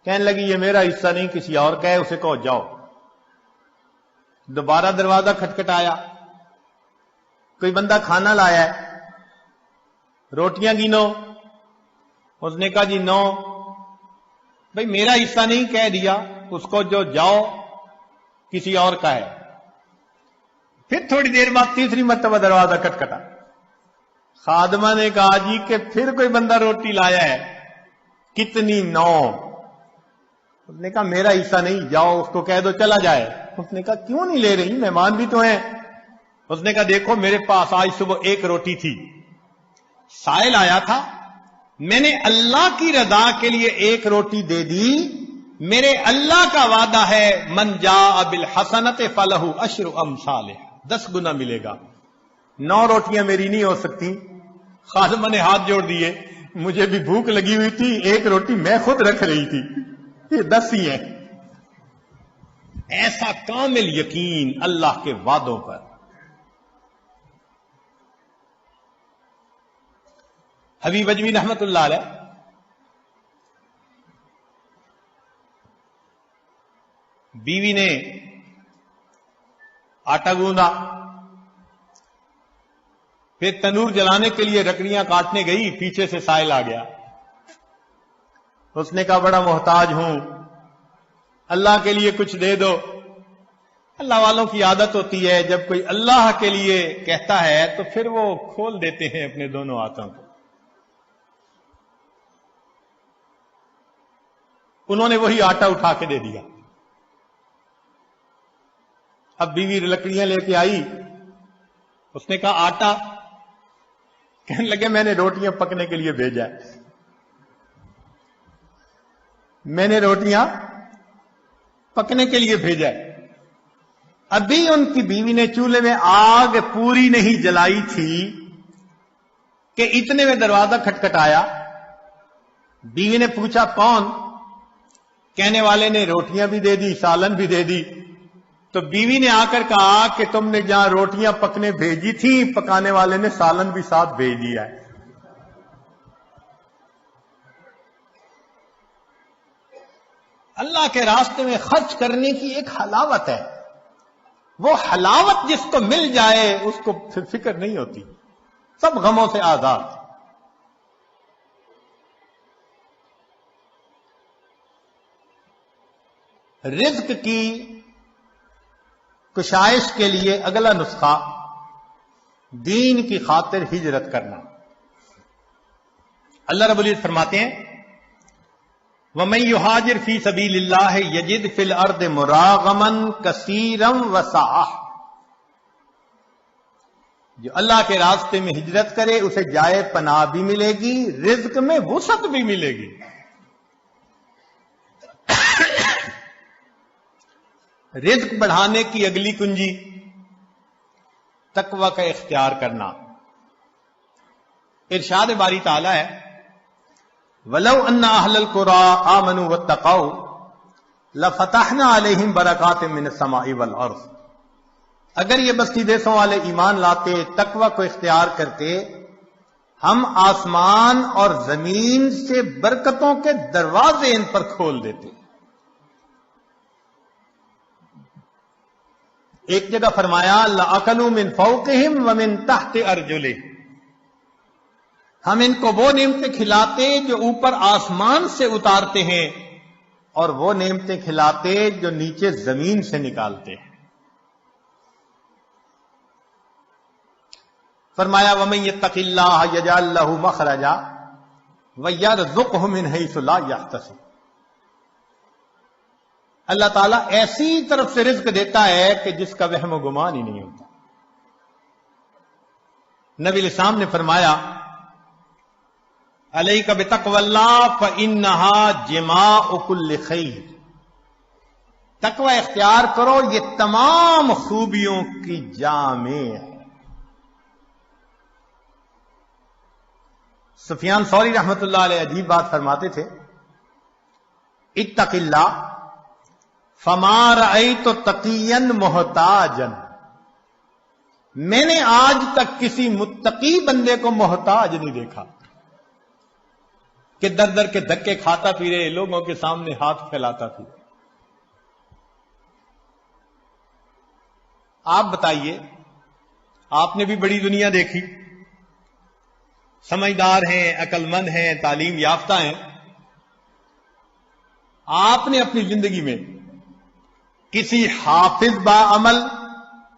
کہنے لگی یہ میرا حصہ نہیں کسی اور کا ہے، اسے کہو جاؤ. دوبارہ دروازہ کھٹکھٹایا، کوئی بندہ کھانا لایا ہے، روٹیاں گنو. اس نے کہا جی 9. بھئی میرا حصہ نہیں کہہ دیا، اس کو جو جاؤ کسی اور کا ہے. پھر تھوڑی دیر بعد تیسری مرتبہ دروازہ کھٹکھٹا. خادمہ نے کہا جی کہ پھر کوئی بندہ روٹی لایا ہے، کتنی؟ 9. اس نے کہا میرا حصہ نہیں، جاؤ اس کو کہہ دو چلا جائے. اس نے کہا کیوں نہیں لے رہی، مہمان بھی تو ہیں. اس نے کہا دیکھو میرے پاس آج صبح 1 روٹی تھی، سائل آیا تھا، میں نے اللہ کی رضا کے لیے 1 روٹی دے دی. میرے اللہ کا وعدہ ہے من جاء بالحسنۃ فلہ 10 امثالھا، 10 گنا ملے گا. 9 روٹیاں میری نہیں ہو سکتی. خادمہ نے ہاتھ جوڑ دیے، مجھے بھی بھوک لگی ہوئی تھی، 1 روٹی میں خود رکھ رہی تھی، یہ 10 ہی ہیں. ایسا کامل یقین اللہ کے وعدوں پر. حبیب اجمی رحمت اللہ علیہ بیوی نے آٹا گوندا، پھر تنور جلانے کے لیے لکڑیاں کاٹنے گئی، پیچھے سے سائل آ گیا. اس نے کہا بڑا محتاج ہوں، اللہ کے لیے کچھ دے دو. اللہ والوں کی عادت ہوتی ہے جب کوئی اللہ کے لیے کہتا ہے تو پھر وہ کھول دیتے ہیں اپنے دونوں ہاتھوں کو. انہوں نے وہی آٹا اٹھا کے دے دیا. اب بیوی لکڑیاں لے کے آئی، اس نے کہا آٹا؟ کہنے لگے میں نے روٹیاں پکنے کے لیے بھیجا ہے، میں نے روٹیاں پکنے کے لیے بھیجا ہے. ابھی ان کی بیوی نے چولہے میں آگ پوری نہیں جلائی تھی کہ اتنے میں دروازہ کھٹکھٹایا. بیوی نے پوچھا کون؟ کہنے والے نے روٹیاں بھی دے دی، سالن بھی دے دی. تو بیوی نے آ کر کہا کہ تم نے جہاں روٹیاں پکنے بھیجی تھی، پکانے والے نے سالن بھی ساتھ بھیج دیا ہے. اللہ کے راستے میں خرچ کرنے کی ایک حلاوت ہے، وہ حلاوت جس کو مل جائے اس کو پھر فکر نہیں ہوتی، سب غموں سے آزاد. رزق کی کشائش کے لیے اگلا نسخہ دین کی خاطر ہجرت کرنا. اللہ رب العزت فرماتے ہیں وَمَن يُهَاجِرْ فِي سَبِيلِ اللَّهِ يَجِدْ فِي الْأَرْضِ مُرَاغَمًا كَثِيرًا وَسَعَةً. جو اللہ کے راستے میں ہجرت کرے اسے جائے پناہ بھی ملے گی، رزق میں وسعت بھی ملے گی. رزق بڑھانے کی اگلی کنجی تقوی کا اختیار کرنا. ارشاد باری تعالی ہے وَلَوْ أَنَّ أَهْلَ الْقُرَىٰ آمَنُوا وَاتَّقَوْا لَفَتَحْنَا عَلَيْهِمْ بَرَكَاتٍ مِّنَ السَّمَاءِ وَالْأَرْضِ. اگر یہ بستی دیسوں والے ایمان لاتے، تقوی کو اختیار کرتے، ہم آسمان اور زمین سے برکتوں کے دروازے ان پر کھول دیتے. ایک جگہ فرمایا لَأَكَلُوا مِن فَوْقِهِمْ وَمِن تَحْتِ أَرْجُلِهِمْ. ہم ان کو وہ نعمتیں کھلاتے جو اوپر آسمان سے اتارتے ہیں اور وہ نعمتیں کھلاتے جو نیچے زمین سے نکالتے ہیں. فرمایا وَمَن يَتَّقِ اللَّهَ يَجْعَل لَّهُ مَخْرَجًا وَيَرْزُقْهُ مِنْ حَيْثُ لَا يَحْتَسِبُ. اللہ تعالیٰ ایسی طرف سے رزق دیتا ہے کہ جس کا وہم و گمان ہی نہیں ہوتا. نبی علیہ السلام نے فرمایا علیک بتقوی اللہ فإنہا جماع کل خیر. تقوی اختیار کرو، یہ تمام خوبیوں کی جامع ہے. سفیان ثوری رحمت اللہ علیہ عجیب بات فرماتے تھے اتق اللہ فما رأیت تقیا محتاجا، میں نے آج تک کسی متقی بندے کو محتاج نہیں دیکھا کہ در در کے دھکے کھاتا پھرے، لوگوں کے سامنے ہاتھ پھیلاتا پھرے۔ آپ بتائیے، آپ نے بھی بڑی دنیا دیکھی، سمجھدار ہیں، عقل مند ہیں، تعلیم یافتہ ہیں، آپ نے اپنی زندگی میں کسی حافظ با عمل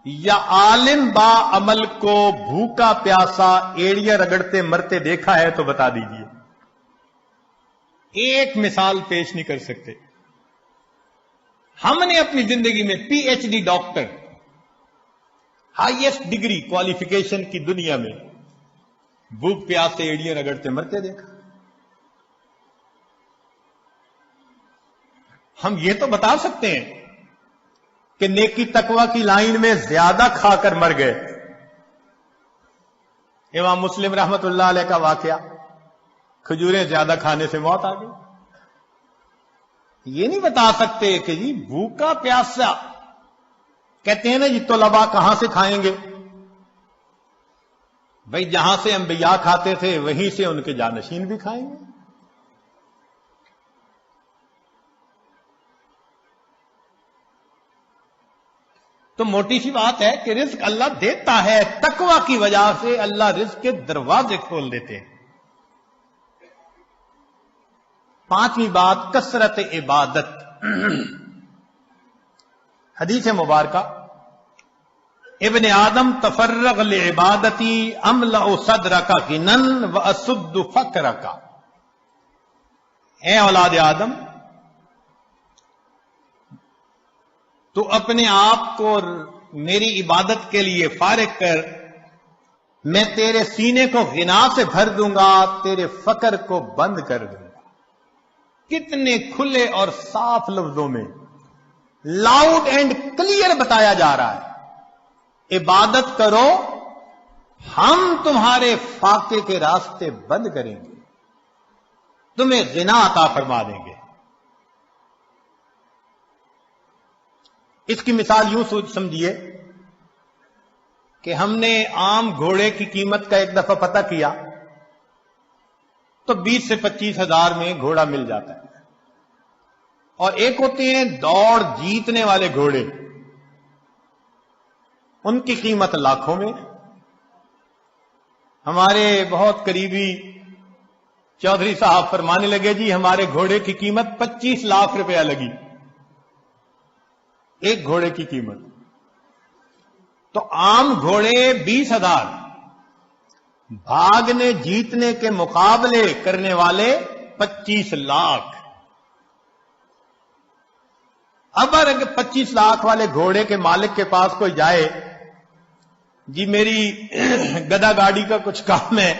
یا عالم با عمل کو بھوکا پیاسا ایڑیاں رگڑتے مرتے دیکھا ہے تو بتا دیجئے۔ ایک مثال پیش نہیں کر سکتے۔ ہم نے اپنی زندگی میں P H D doctor, highest degree qualification کی دنیا میں بھوک پیاس سے ایڑیاں رگڑتے مرتے دیکھا۔ ہم یہ تو بتا سکتے ہیں کہ نیکی تقوی کی لائن میں زیادہ کھا کر مر گئے۔ امام مسلم رحمت اللہ علیہ کا واقعہ، کھجوریں زیادہ کھانے سے موت آ گئی۔ یہ نہیں بتا سکتے کہ جی بھوکا پیاسا، کہتے ہیں نا جی طلباء کہاں سے کھائیں گے؟ بھئی جہاں سے انبیاء کھاتے تھے وہیں سے ان کے جانشین بھی کھائیں گے۔ تو موٹی سی بات ہے کہ رزق اللہ دیتا ہے، تقوی کی وجہ سے اللہ رزق کے دروازے کھول دیتے ہیں۔ پانچویں بات، کثرت عبادت۔ حدیث مبارکہ، ابن آدم تفرغ لعبادتی املأ صدرک غنى واسد فقرک۔ اے اولاد آدم، تو اپنے آپ کو میری عبادت کے لیے فارغ کر، میں تیرے سینے کو غنا سے بھر دوں گا، تیرے فقر کو بند کر دوں گا۔ کتنے کھلے اور صاف لفظوں میں، لاؤڈ اینڈ کلیئر بتایا جا رہا ہے، عبادت کرو، ہم تمہارے فاقے کے راستے بند کریں گے، تمہیں غنا عطا فرما دیں گے۔ اس کی مثال یوں سمجھیے کہ ہم نے عام گھوڑے کی قیمت کا ایک دفعہ پتہ کیا تو 20 سے 25 ہزار میں گھوڑا مل جاتا ہے، اور ایک ہوتے ہیں دوڑ جیتنے والے گھوڑے، ان کی قیمت لاکھوں میں۔ ہمارے بہت قریبی چودھری صاحب فرمانے لگے جی ہمارے گھوڑے کی قیمت 25 لاکھ روپیہ لگی، ایک گھوڑے کی قیمت۔ تو عام گھوڑے 20,000، بھاگنے جیتنے کے مقابلے کرنے والے 25 لاکھ۔ اب اگر 25 لاکھ والے گھوڑے کے مالک کے پاس کوئی جائے، جی میری گدا گاڑی کا کچھ کام ہے،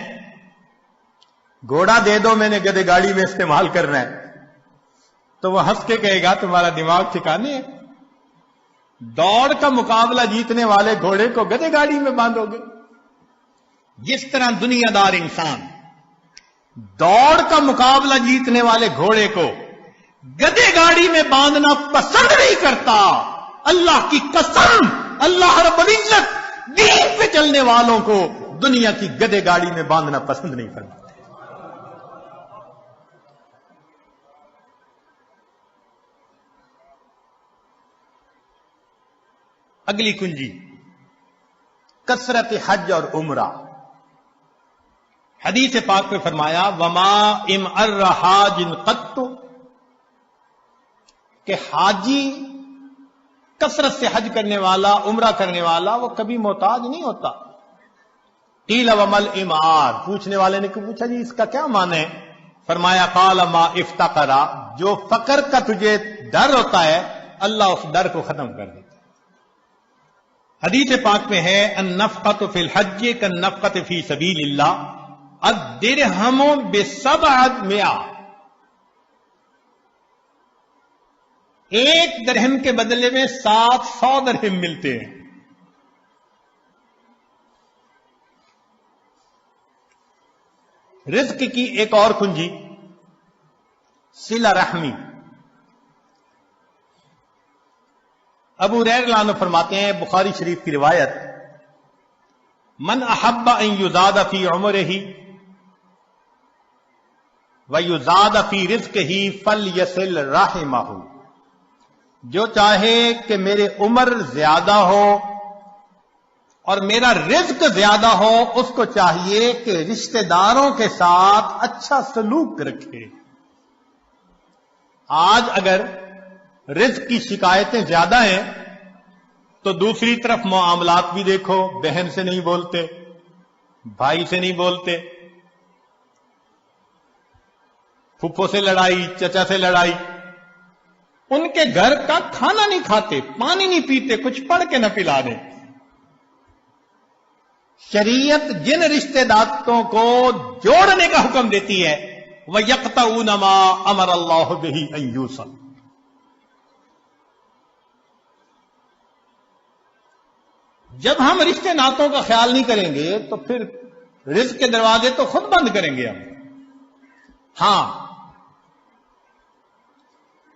گھوڑا دے دو، میں نے گدے گاڑی میں استعمال کرنا ہے، تو وہ ہنس کے کہے گا تمہارا دماغ ٹھکانے ہے، دوڑ کا مقابلہ جیتنے والے گھوڑے کو گدے گاڑی میں باندھو گے۔ جس طرح دنیا دار انسان دوڑ کا مقابلہ جیتنے والے گھوڑے کو گدے گاڑی میں باندھنا پسند نہیں کرتا، اللہ کی قسم اللہ رب العزت دین پہ چلنے والوں کو دنیا کی گدے گاڑی میں باندھنا پسند نہیں کرتا۔ اگلی کنجی، کثرت حج اور عمرہ۔ حدیث پاک میں فرمایا وما امعر حاج قط، کہ حاجی کثرت سے حج کرنے والا، عمرہ کرنے والا، وہ کبھی محتاج نہیں ہوتا۔ قیل ومل امعار، پوچھنے والے نے پوچھا جی اس کا کیا معنی ہے؟ فرمایا قال ما افتقرا، جو فقر کا تجھے ڈر ہوتا ہے اللہ اس ڈر کو ختم کر دیتا ہے۔ حدیث پاک میں ہے النفقۃ فی الحج کالنفقۃ فی سبیل اللہ، الدرہم ب700، ایک درہم کے بدلے میں 700 درہم ملتے ہیں۔ رزق کی ایک اور کنجی، صلہ رحمی۔ ابو ہریرہ عنہ فرماتے ہیں، بخاری شریف کی روایت، من احب ان یزاد فی عمرہ ویزاد فی رزقہ فلیصل رحمہ، جو چاہے کہ میرے عمر زیادہ ہو اور میرا رزق زیادہ ہو، اس کو چاہیے کہ رشتہ داروں کے ساتھ اچھا سلوک رکھے۔ آج اگر رزق کی شکایتیں زیادہ ہیں تو دوسری طرف معاملات بھی دیکھو، بہن سے نہیں بولتے، بھائی سے نہیں بولتے، پھپھو سے لڑائی، چچا سے لڑائی، ان کے گھر کا کھانا نہیں کھاتے، پانی نہیں پیتے، کچھ پڑھ کے نہ پلا دیں۔ شریعت جن رشتہ داروں کو جوڑنے کا حکم دیتی ہے، وَيَقْطَعُونَ مَا أَمَرَ اللَّهُ بِهِ أَن يُوصَلَ، جب ہم رشتے ناتوں کا خیال نہیں کریں گے تو پھر رزق کے دروازے تو خود بند کریں گے ہم۔ ہاں،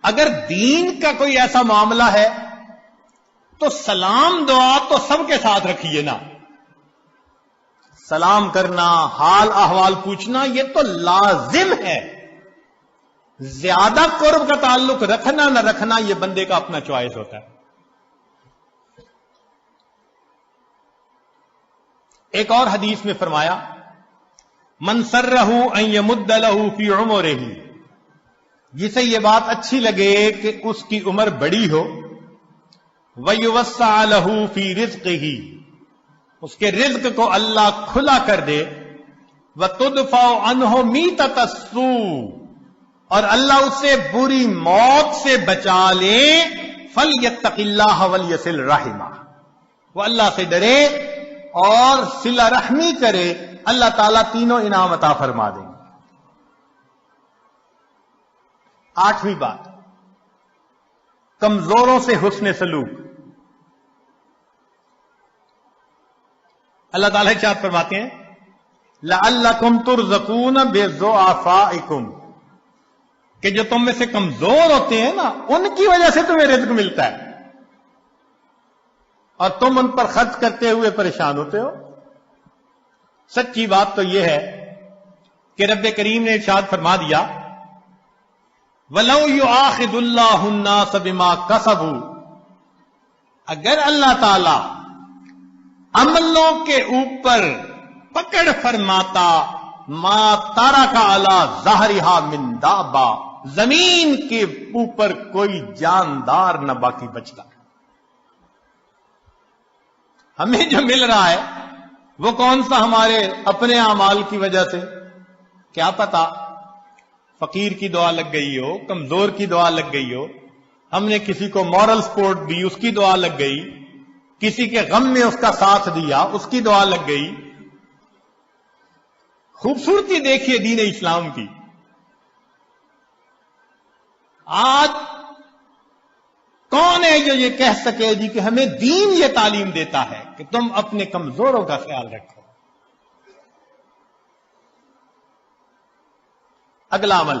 اگر دین کا کوئی ایسا معاملہ ہے تو سلام دعا تو سب کے ساتھ رکھیے نا، سلام کرنا، حال احوال پوچھنا، یہ تو لازم ہے۔ زیادہ قرب کا تعلق رکھنا نہ رکھنا یہ بندے کا اپنا چوائس ہوتا ہے۔ ایک اور حدیث میں فرمایا، من سرہ ان یمد لہ فی عمرہ، جسے یہ بات اچھی لگے کہ اس کی عمر بڑی ہو، ویوسع لہ فی رزقہ، اس کے رزق کو اللہ کھلا کر دے، وتدفع عنہ میتۃ السوء، اور اللہ اسے بری موت سے بچا لے، فلیتق اللہ ولیصل رحمہ، وہ اللہ سے ڈرے اور صلہ رحمی کرے، اللہ تعالیٰ تینوں انعام عطا فرما دیں گے۔ 8ویں بات، کمزوروں سے حسن سلوک۔ اللہ تعالیٰ ارشاد فرماتے ہیں، لعلکم ترزقون بضعفائکم، کہ جو تم میں سے کمزور ہوتے ہیں نا، ان کی وجہ سے تمہیں رزق ملتا ہے اور تم ان پر خرچ کرتے ہوئے پریشان ہوتے ہو۔ سچی بات تو یہ ہے کہ رب کریم نے ارشاد فرما دیا، وَلَوْ يُؤَاخِذُ اللَّهُ النَّاسَ بِمَا كَسَبُوا، اگر اللہ تعالی عملوں کے اوپر پکڑ فرماتا، ما ترک علی ظہرہا من دابہ، زمین کے اوپر کوئی جاندار نہ باقی بچتا۔ ہمیں جو مل رہا ہے وہ کون سا ہمارے اپنے اعمال کی وجہ سے؟ کیا پتا فقیر کی دعا لگ گئی ہو، کمزور کی دعا لگ گئی ہو، ہم نے کسی کو مورل سپورٹ دی، اس کی دعا لگ گئی، کسی کے غم میں اس کا ساتھ دیا، اس کی دعا لگ گئی۔ خوبصورتی دیکھیے دین اسلام کی۔ آج کون ہے جو یہ کہہ سکے جی کہ ہمیں دین یہ تعلیم دیتا ہے کہ تم اپنے کمزوروں کا خیال رکھو؟ اگلا عمل،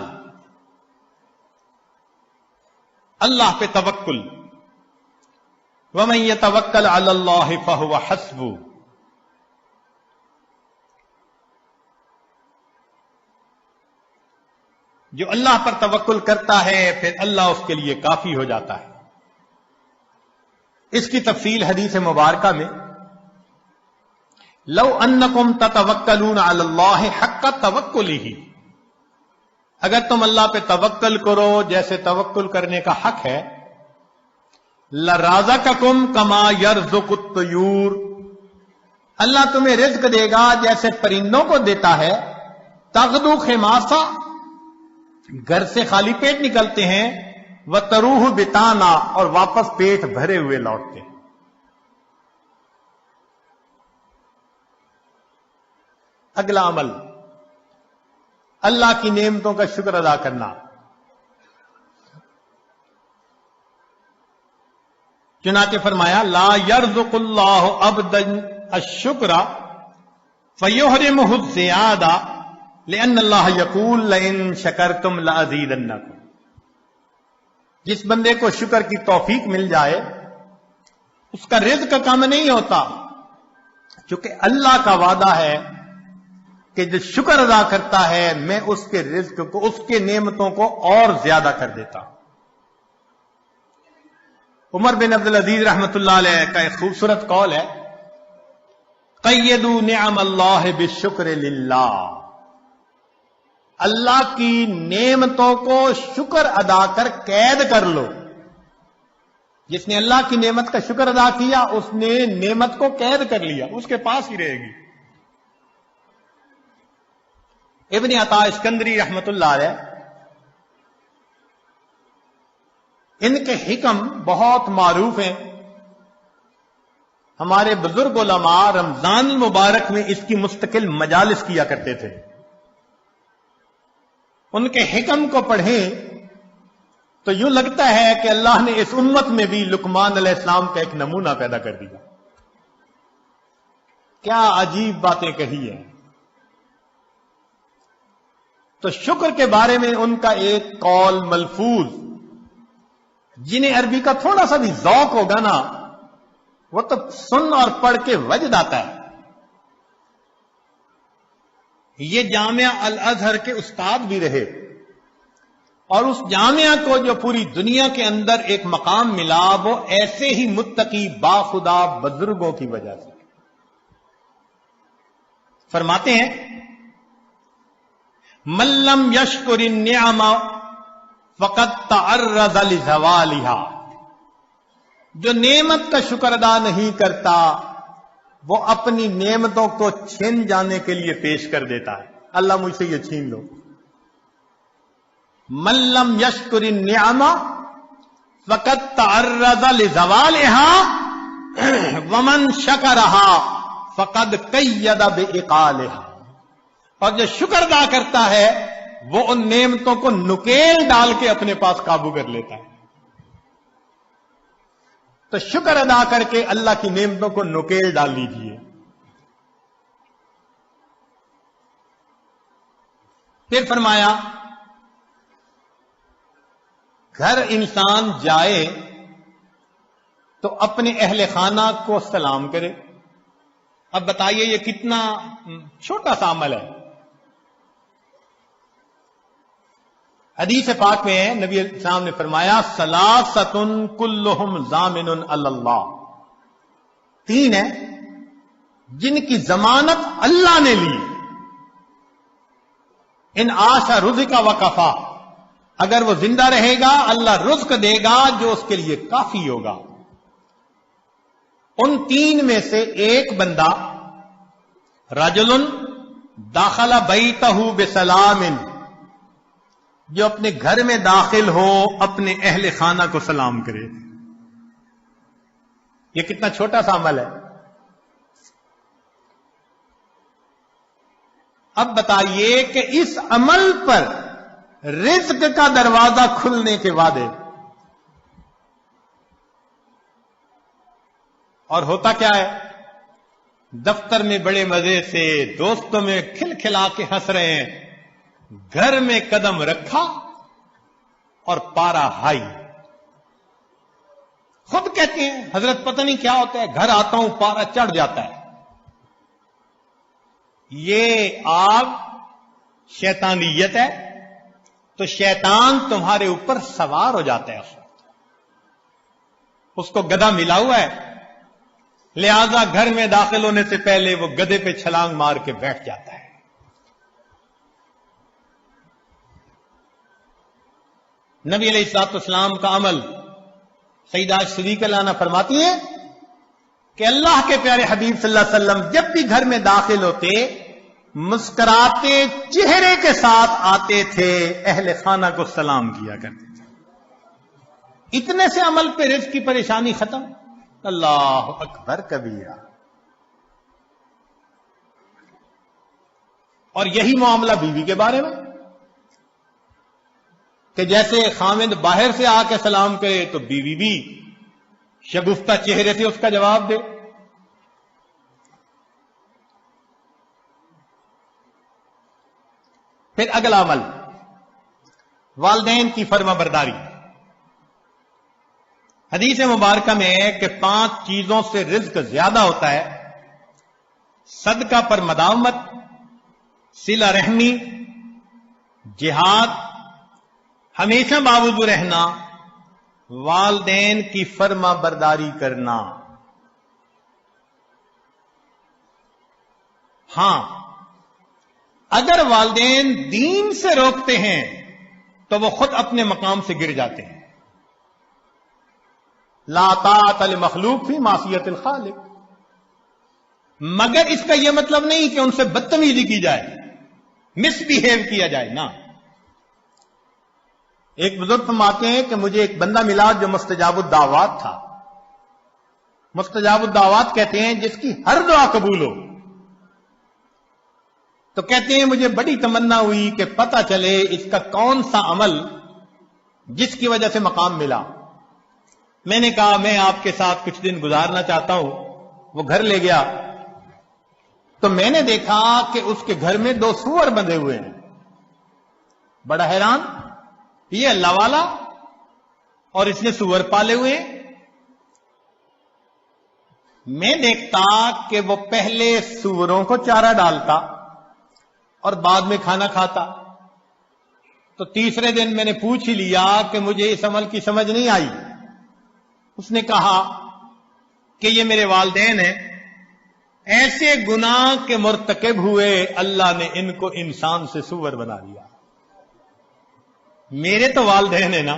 اللہ پہ توکل، وَمَن يَتَوَكَّلْ عَلَى اللَّهِ فَهُوَ حَسْبُهُ، جو اللہ پر توکل کرتا ہے پھر اللہ اس کے لیے کافی ہو جاتا ہے۔ اس کی تفصیل حدیث مبارکہ میں، لو انکم تتوکلون علی اللہ حق توکلہ، اگر تم اللہ پہ توکل کرو جیسے توکل کرنے کا حق ہے، لرازقکم کما یرزق الطیور، اللہ تمہیں رزق دے گا جیسے پرندوں کو دیتا ہے، تغدو خماسا، گھر سے خالی پیٹ نکلتے ہیں، وتروح بتانا، اور واپس پیٹ بھرے ہوئے لوٹتے ہیں۔ اگلا عمل، اللہ کی نعمتوں کا شکر ادا کرنا۔ چنانچہ فرمایا، لا یرزق اللہ عبدا الشکر فیحرمہ الزیادہ لأن اللہ یقول لئن شکرتم لأزیدنکم، جس بندے کو شکر کی توفیق مل جائے اس کا رزق کم نہیں ہوتا، چونکہ اللہ کا وعدہ ہے کہ جو شکر ادا کرتا ہے میں اس کے رزق کو، اس کے نعمتوں کو اور زیادہ کر دیتا ہوں۔ عمر بن عبد العزیز رحمت اللہ علیہ کا ایک خوبصورت قول ہے، قیدوا نعم اللہ بالشکر للہ، اللہ کی نعمتوں کو شکر ادا کر قید کر لو۔ جس نے اللہ کی نعمت کا شکر ادا کیا اس نے نعمت کو قید کر لیا، اس کے پاس ہی رہے گی۔ ابن عطا اسکندری رحمت اللہ علیہ، ان کے حکم بہت معروف ہیں۔ ہمارے بزرگ علماء رمضان المبارک میں اس کی مستقل مجالس کیا کرتے تھے۔ ان کے حکم کو پڑھیں تو یوں لگتا ہے کہ اللہ نے اس امت میں بھی لقمان علیہ السلام کا ایک نمونہ پیدا کر دیا۔ کیا عجیب باتیں کہی ہیں۔ تو شکر کے بارے میں ان کا ایک قول ملفوظ، جنہیں عربی کا تھوڑا سا بھی ذوق ہوگا نا، وہ تو سن اور پڑھ کے وجد آتا ہے۔ یہ جامعہ الازہر کے استاد بھی رہے، اور اس جامعہ کو جو پوری دنیا کے اندر ایک مقام ملا وہ ایسے ہی متقی باخدا بزرگوں کی وجہ سے۔ فرماتے ہیں من لم یشکر النعم فقد تعرض لزوالها، جو نعمت کا شکر ادا نہیں کرتا وہ اپنی نعمتوں کو چھین جانے کے لیے پیش کر دیتا ہے، اللہ مجھ سے یہ چھین لو۔ من لم یشکر النعم فقد تعرض لزوالها ومن شکرها فقد قید بعقالها، اور جو شکر ادا کرتا ہے وہ ان نعمتوں کو نکیل ڈال کے اپنے پاس قابو کر لیتا ہے۔ تو شکر ادا کر کے اللہ کی نعمتوں کو نکیل ڈال لیجیے۔ پھر فرمایا گھر انسان جائے تو اپنے اہل خانہ کو سلام کرے۔ اب بتائیے یہ کتنا چھوٹا سا عمل ہے۔ حدیث پاک میں ہے، نبی علیہ السلام نے فرمایا ثلاثۃ کلہم ضامن علی اللہ، تین ہیں جن کی ضمانت اللہ نے لی۔ ان عاش رزق وکفا، اگر وہ زندہ رہے گا اللہ رزق دے گا جو اس کے لیے کافی ہوگا۔ ان تین میں سے ایک بندہ رجل داخل بیتہ بسلام، جو اپنے گھر میں داخل ہو اپنے اہل خانہ کو سلام کرے۔ یہ کتنا چھوٹا سا عمل ہے۔ اب بتائیے کہ اس عمل پر رزق کا دروازہ کھلنے کے وعدے، اور ہوتا کیا ہے؟ دفتر میں بڑے مزے سے دوستوں میں کھل کھلا کے ہنس رہے ہیں، گھر میں قدم رکھا اور پارا ہائی۔ خود کہتے ہیں حضرت پتہ نہیں کیا ہوتا ہے، گھر آتا ہوں پارا چڑھ جاتا ہے۔ یہ آگ شیطانیت ہے، تو شیطان تمہارے اوپر سوار ہو جاتا ہے، اس کو گدھا ملا ہوا ہے، لہذا گھر میں داخل ہونے سے پہلے وہ گدھے پہ چھلانگ مار کے بیٹھ جاتا ہے۔ نبی علیہ الصلوۃ والسلام کا عمل، سیدہ صدیقہ عنہا فرماتی ہیں کہ اللہ کے پیارے حبیب صلی اللہ علیہ وسلم جب بھی گھر میں داخل ہوتے مسکراتے چہرے کے ساتھ آتے تھے، اہل خانہ کو سلام کیا کرتے تھے۔ اتنے سے عمل پہ رزق کی پریشانی ختم۔ اللہ اکبر کبیرہ۔ اور یہی معاملہ بیوی کے بارے میں، کہ جیسے خامد باہر سے آ کے سلام کرے تو بیوی بھی شگفتہ چہرے سے اس کا جواب دے۔ پھر اگلا عمل والدین کی فرما برداری۔ حدیث مبارکہ میں ہے کہ 5 چیزوں سے رزق زیادہ ہوتا ہے: صدقہ پر مداومت، صلہ رحمی، جہاد، ہمیشہ باوضو رہنا، والدین کی فرما برداری کرنا۔ ہاں، اگر والدین دین سے روکتے ہیں تو وہ خود اپنے مقام سے گر جاتے ہیں۔ لا طاعت لمخلوق فی معصیت الخالق، مگر اس کا یہ مطلب نہیں کہ ان سے بدتمیزی کی جائے، مس بیہیو کیا جائے، نہ۔ ایک بزرگ فرماتے ہیں کہ مجھے ایک بندہ ملا جو مستجاب الدعوات تھا۔ مستجاب الدعوات کہتے ہیں جس کی ہر دعا قبول ہو۔ تو کہتے ہیں مجھے بڑی تمنا ہوئی کہ پتہ چلے اس کا کون سا عمل جس کی وجہ سے مقام ملا۔ میں نے کہا میں آپ کے ساتھ کچھ دن گزارنا چاہتا ہوں۔ وہ گھر لے گیا تو میں نے دیکھا کہ اس کے گھر میں 2 سور بندھے ہوئے ہیں۔ بڑا حیران، یہ اللہ والا اور اس نے سور پالے ہوئے ہیں۔ میں دیکھتا کہ وہ پہلے سوروں کو چارہ ڈالتا اور بعد میں کھانا کھاتا۔ تو تیسرے دن میں نے پوچھ ہی لیا کہ مجھے اس عمل کی سمجھ نہیں آئی۔ اس نے کہا کہ یہ میرے والدین ہیں، ایسے گناہ کے مرتکب ہوئے اللہ نے ان کو انسان سے سور بنا دیا۔ میرے تو والدین ہیں نا،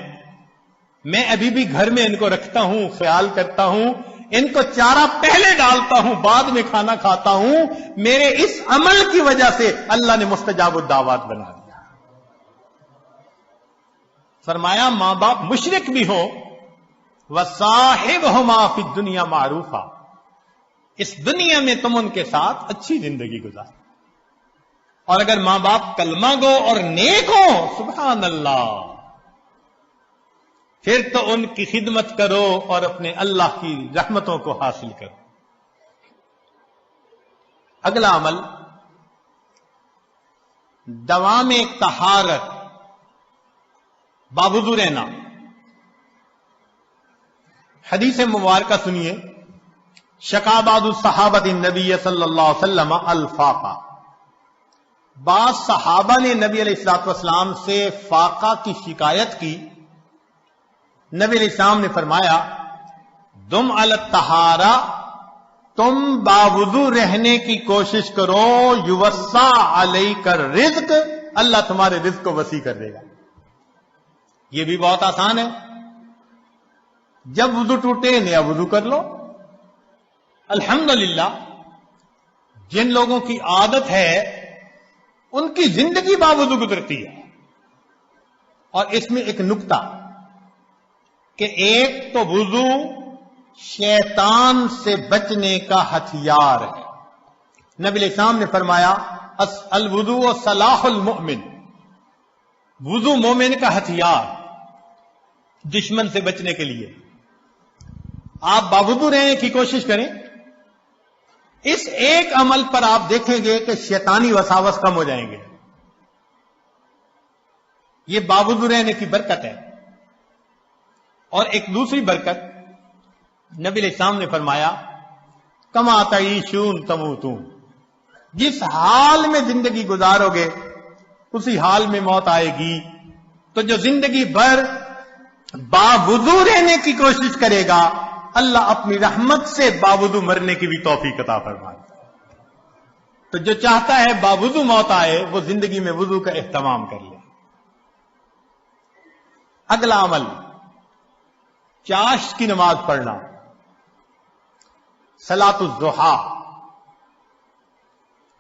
میں ابھی بھی گھر میں ان کو رکھتا ہوں، خیال کرتا ہوں، ان کو چارہ پہلے ڈالتا ہوں، بعد میں کھانا کھاتا ہوں۔ میرے اس عمل کی وجہ سے اللہ نے مستجاب الدعوات بنا دیا۔ فرمایا ماں باپ مشرک بھی ہو، وَصَاحِبْهُمَا فِي الدُّنْيَا مَعْرُوفًا، اس دنیا میں تم ان کے ساتھ اچھی زندگی گزار۔ اور اگر ماں باپ کلمہ گو اور نیک ہو، سبحان اللہ، پھر تو ان کی خدمت کرو اور اپنے اللہ کی رحمتوں کو حاصل کرو۔ اگلا عمل، دوام طہارت، باوضو رہنا۔ حدیث مبارکہ سنیے، شکا بعض الصحابۃ النبی صلی اللہ علیہ وسلم الفاقہ، بعض صحابہ نے نبی علیہ الصلوۃ والسلام سے فاقہ کی شکایت کی۔ نبی علیہ السلام نے فرمایا دم علی الطہارہ، تم باوضو رہنے کی کوشش کرو، یوسع علیک الرزق، اللہ تمہارے رزق کو وسیع کر دے گا۔ یہ بھی بہت آسان ہے، جب وضو ٹوٹے نیا وضو کر لو۔ الحمدللہ جن لوگوں کی عادت ہے ان کی زندگی باوضو گزرتی ہے۔ اور اس میں ایک نکتہ کہ ایک تو وضو شیطان سے بچنے کا ہتھیار ہے۔ نبی علیہ السلام نے فرمایا الوضوء سلاح المؤمن، وضو مومن کا ہتھیار دشمن سے بچنے کے لیے۔ آپ باوضو رہنے کی کوشش کریں، اس ایک عمل پر آپ دیکھیں گے کہ شیطانی وساوس کم ہو جائیں گے۔ یہ باوضو رہنے کی برکت ہے۔ اور ایک دوسری برکت، نبی علیہ السلام نے فرمایا کما تعیشون تموتون، جس حال میں زندگی گزارو گے اسی حال میں موت آئے گی۔ تو جو زندگی بھر باوضو رہنے کی کوشش کرے گا، اللہ اپنی رحمت سے باوضو مرنے کی بھی توفیق عطا فرمائے۔ تو جو چاہتا ہے باوضو موت آئے، وہ زندگی میں وضو کا اہتمام کر لے۔ اگلا عمل، چاشت کی نماز پڑھنا، صلاۃ الضحیٰ،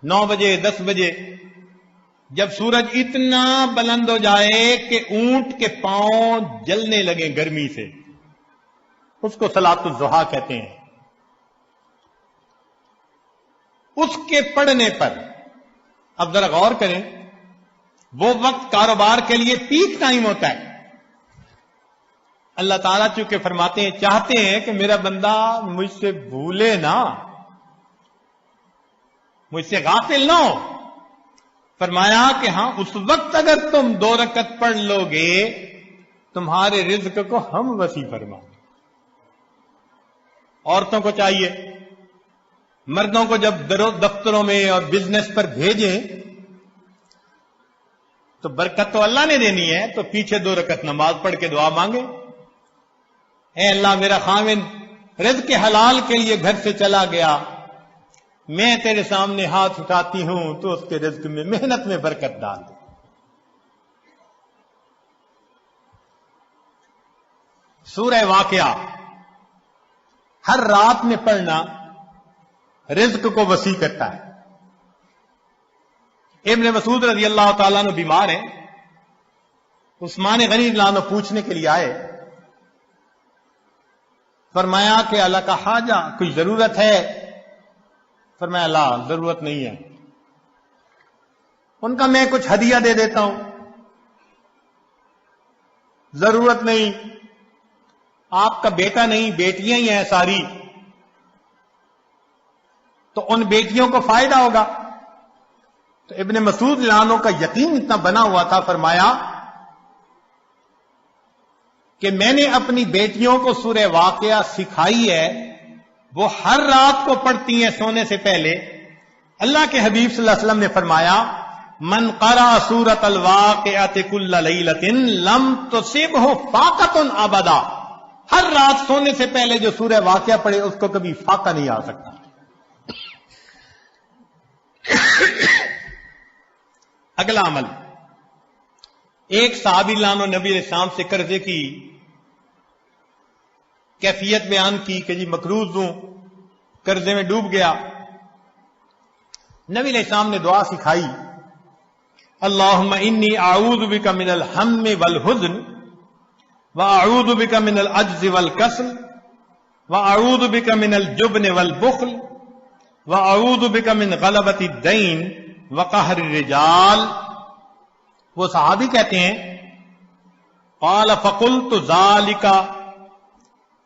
9 بجے 10 بجے جب سورج اتنا بلند ہو جائے کہ اونٹ کے پاؤں جلنے لگیں گرمی سے، اس کو صلاۃ الضحیٰ کہتے ہیں۔ اس کے پڑھنے پر اب ذرا غور کریں، وہ وقت کاروبار کے لیے پیک ٹائم ہوتا ہے۔ اللہ تعالیٰ چونکہ فرماتے ہیں، چاہتے ہیں کہ میرا بندہ مجھ سے بھولے نہ، مجھ سے غافل نہ ہو۔ فرمایا کہ ہاں اس وقت اگر تم 2 رکعت پڑھ لو گے تمہارے رزق کو ہم وسیع فرمائیں۔ عورتوں کو چاہیے مردوں کو جب دفتروں میں اور بزنس پر بھیجیں تو برکت تو اللہ نے دینی ہے، تو پیچھے 2 رکعت نماز پڑھ کے دعا مانگے، اے اللہ میرا خاوند رزق حلال کے لیے گھر سے چلا گیا، میں تیرے سامنے ہاتھ اٹھاتی ہوں تو اس کے رزق میں محنت میں برکت ڈال دے۔ سورہ واقعہ ہر رات میں پڑھنا رزق کو وسیع کرتا ہے۔ ابن مسعود رضی اللہ تعالیٰ عنہ بیمار ہیں، عثمان غنی رضی اللہ عنہ پوچھنے کے لیے آئے، فرمایا کہ اللہ کا حاجہ کوئی ضرورت ہے؟ فرمایا لا، ضرورت نہیں ہے۔ ان کا میں کچھ ہدیہ دے دیتا ہوں۔ ضرورت نہیں، آپ کا بیٹا نہیں بیٹیاں ہی ہیں ساری، تو ان بیٹیوں کو فائدہ ہوگا۔ تو ابن مسعود رضی اللہ عنہ کا یقین اتنا بنا ہوا تھا، فرمایا کہ میں نے اپنی بیٹیوں کو سورہ واقعہ سکھائی ہے، وہ ہر رات کو پڑھتی ہیں سونے سے پہلے۔ اللہ کے حبیب صلی اللہ علیہ وسلم نے فرمایا من قرأ سورۃ الواقعۃ کل لیلۃ لم تصبہ فاقۃ ابدا، ہر رات سونے سے پہلے جو سورہ واقعہ پڑھے اس کو کبھی فاقہ نہیں آ سکتا۔ اگلا عمل، ایک صحابی لانو نبی علیہ السلام سے قرضے کی کیفیت بیان کی کہ جی مقروض ہوں، قرضے میں ڈوب گیا۔ نبی علیہ السلام نے دعا سکھائی، اللہم انی اعوذ بک من الہم والحزن واعوذ بک من العجز والکسل واعوذ بک من الجبن والبخل واعوذ بک من غلبۃ الدین وقہر الرجال۔ وہ صحابی کہتے ہیں قال فقلت ذالک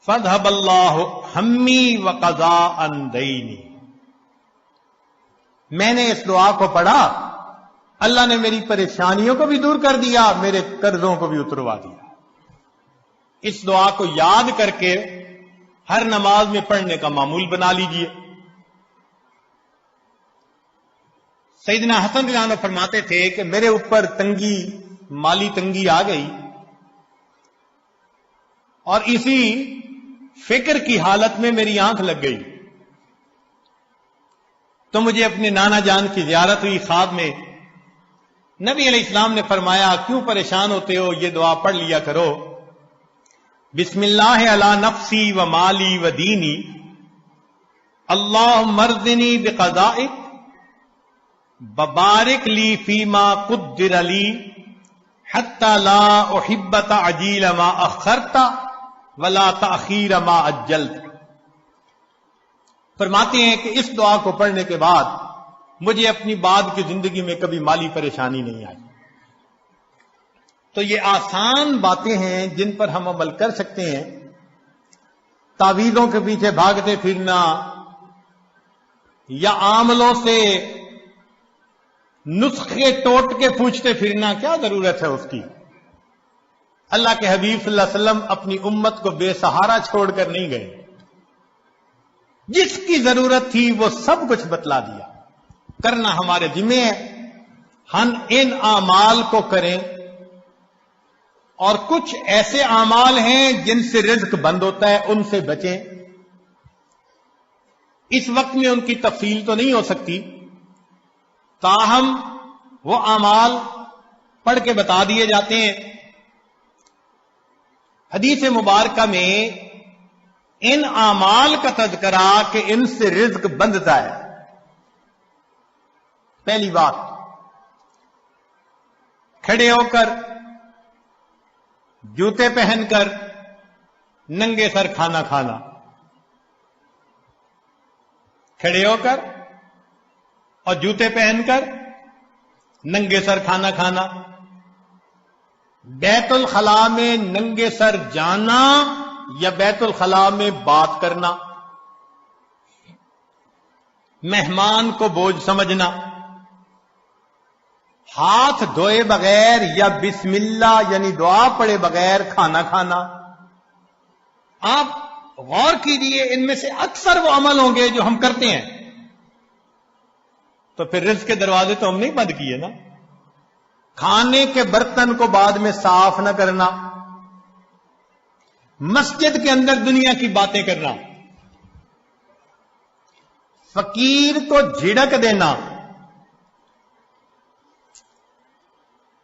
فذهب اللہ ہمی وقضاء عن دینی، میں نے اس دعا کو پڑھا، اللہ نے میری پریشانیوں کو بھی دور کر دیا، میرے قرضوں کو بھی اتروا دیا۔ اس دعا کو یاد کر کے ہر نماز میں پڑھنے کا معمول بنا لیجئے۔ سیدنا حسن رضی اللہ عنہ فرماتے تھے کہ میرے اوپر تنگی، مالی تنگی آ گئی، اور اسی فکر کی حالت میں میری آنکھ لگ گئی، تو مجھے اپنے نانا جان کی زیارت ہوئی خواب میں۔ نبی علیہ السلام نے فرمایا کیوں پریشان ہوتے ہو، یہ دعا پڑھ لیا کرو، بسم اللہ علی نفسی و مالی و دینی، اللہم ارزنی بقضائک ببارک لی فیما قدر لی حتی لا احب تعجیل ما اخرت ولا تأخیر ما عجلت۔ فرماتے ہیں کہ اس دعا کو پڑھنے کے بعد مجھے اپنی بعد کی زندگی میں کبھی مالی پریشانی نہیں آئی۔ تو یہ آسان باتیں ہیں جن پر ہم عمل کر سکتے ہیں۔ تعویذوں کے پیچھے بھاگتے پھرنا یا عاملوں سے نسخے ٹوٹ کے پوچھتے پھرنا کیا ضرورت ہے اس کی؟ اللہ کے حبیب صلی اللہ علیہ وسلم اپنی امت کو بے سہارا چھوڑ کر نہیں گئے، جس کی ضرورت تھی وہ سب کچھ بتلا دیا۔ کرنا ہمارے ذمہ ہے، ہم ان اعمال کو کریں، اور کچھ ایسے اعمال ہیں جن سے رزق بند ہوتا ہے، ان سے بچیں۔ اس وقت میں ان کی تفصیل تو نہیں ہو سکتی، تاہم وہ اعمال پڑھ کے بتا دیے جاتے ہیں۔ حدیث مبارکہ میں ان اعمال کا تذکرہ کہ ان سے رزق بندتا ہے۔ پہلی بات، کھڑے ہو کر، جوتے پہن کر، ننگے سر کھانا کھانا۔ کھڑے ہو کر اور جوتے پہن کر ننگے سر کھانا کھانا، بیت الخلاء میں ننگے سر جانا یا بیت الخلاء میں بات کرنا، مہمان کو بوجھ سمجھنا، ہاتھ دھوئے بغیر یا بسم اللہ یعنی دعا پڑھے بغیر کھانا کھانا۔ آپ غور کیجئے، ان میں سے اکثر وہ عمل ہوں گے جو ہم کرتے ہیں، تو پھر رزق کے دروازے تو ہم نہیں بند کیے نا. کھانے کے برتن کو بعد میں صاف نہ کرنا، مسجد کے اندر دنیا کی باتیں کرنا، فقیر کو جھڑک دینا،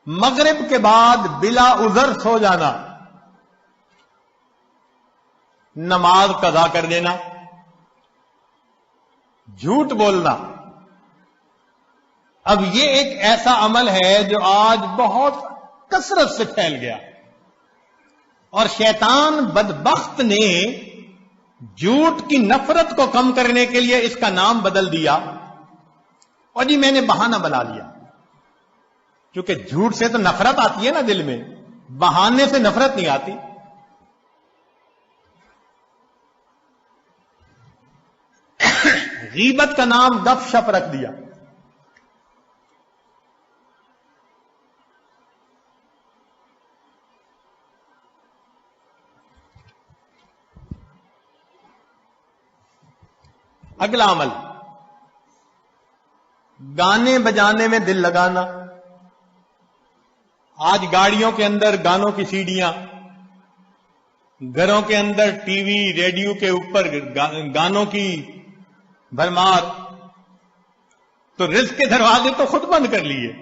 مغرب کے بعد بلا عذر سو جانا، نماز قضا کر دینا، جھوٹ بولنا. اب یہ ایک ایسا عمل ہے جو آج بہت کثرت سے پھیل گیا، اور شیطان بدبخت نے جھوٹ کی نفرت کو کم کرنے کے لیے اس کا نام بدل دیا، اور جی میں نے بہانہ بنا لیا. کیونکہ جھوٹ سے تو نفرت آتی ہے نا دل میں، بہانے سے نفرت نہیں آتی. غیبت کا نام گپ شپ رکھ دیا. اگلا عمل، گانے بجانے میں دل لگانا. آج گاڑیوں کے اندر گانوں کی سیڈیاں، گھروں کے اندر ٹی وی ریڈیو کے اوپر گانوں کی بھرمار. تو رزق کے دروازے تو خود بند کر لیے.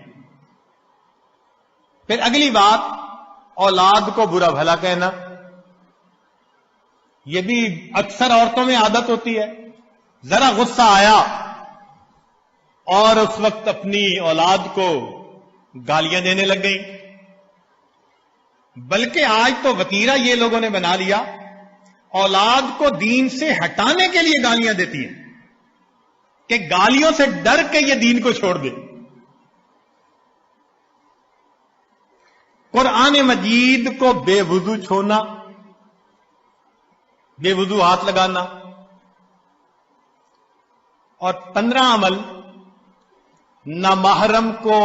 پھر اگلی بات، اولاد کو برا بھلا کہنا. یہ بھی اکثر عورتوں میں عادت ہوتی ہے، ذرا غصہ آیا اور اس وقت اپنی اولاد کو گالیاں دینے لگ گئی. بلکہ آج تو وتیرہ یہ لوگوں نے بنا لیا، اولاد کو دین سے ہٹانے کے لیے گالیاں دیتی ہیں کہ گالیوں سے ڈر کے یہ دین کو چھوڑ دے. قرآن مجید کو بے وضو چھونا، بے وضو ہاتھ لگانا. اور 15 عمل، نامحرم کو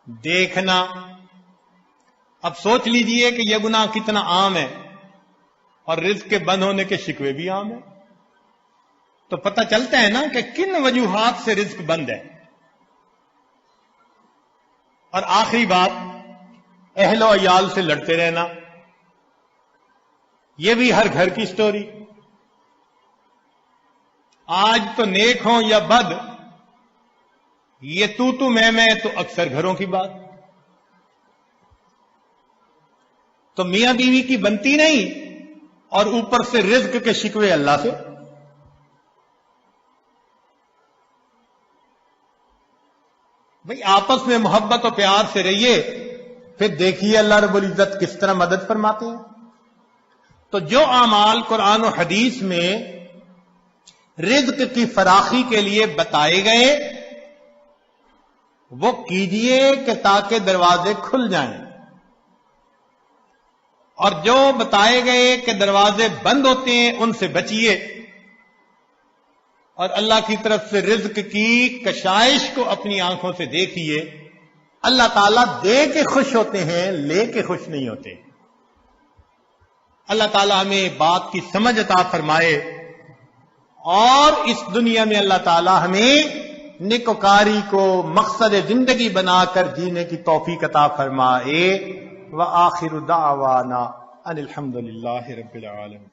دیکھنا. اب سوچ لیجئے کہ یہ گناہ کتنا عام ہے، اور رزق کے بند ہونے کے شکوے بھی عام ہیں. تو پتہ چلتا ہے نا کہ کن وجوہات سے رزق بند ہے. اور آخری بات، اہل و عیال سے لڑتے رہنا. یہ بھی ہر گھر کی سٹوری. آج تو نیک ہوں یا بد، یہ تو میں تو اکثر گھروں کی بات. تو میاں بیوی کی بنتی نہیں، اور اوپر سے رزق کے شکوے اللہ سے. بھئی آپس میں محبت و پیار سے رہیے، پھر دیکھیے اللہ رب العزت کس طرح مدد فرماتے ہیں. تو جو اعمال قرآن و حدیث میں رزق کی فراخی کے لیے بتائے گئے وہ کیجئے کہ تاکہ دروازے کھل جائیں، اور جو بتائے گئے کہ دروازے بند ہوتے ہیں ان سے بچیے، اور اللہ کی طرف سے رزق کی کشائش کو اپنی آنکھوں سے دیکھیے. اللہ تعالیٰ دے کے خوش ہوتے ہیں، لے کے خوش نہیں ہوتے. اللہ تعالیٰ ہمیں بات کی سمجھ عطا فرمائے، اور اس دنیا میں اللہ تعالیٰ ہمیں نیکوکاری کو مقصد زندگی بنا کر جینے کی توفیق عطا فرمائے. وآخر دعوانا ان الحمد للہ رب العالمین.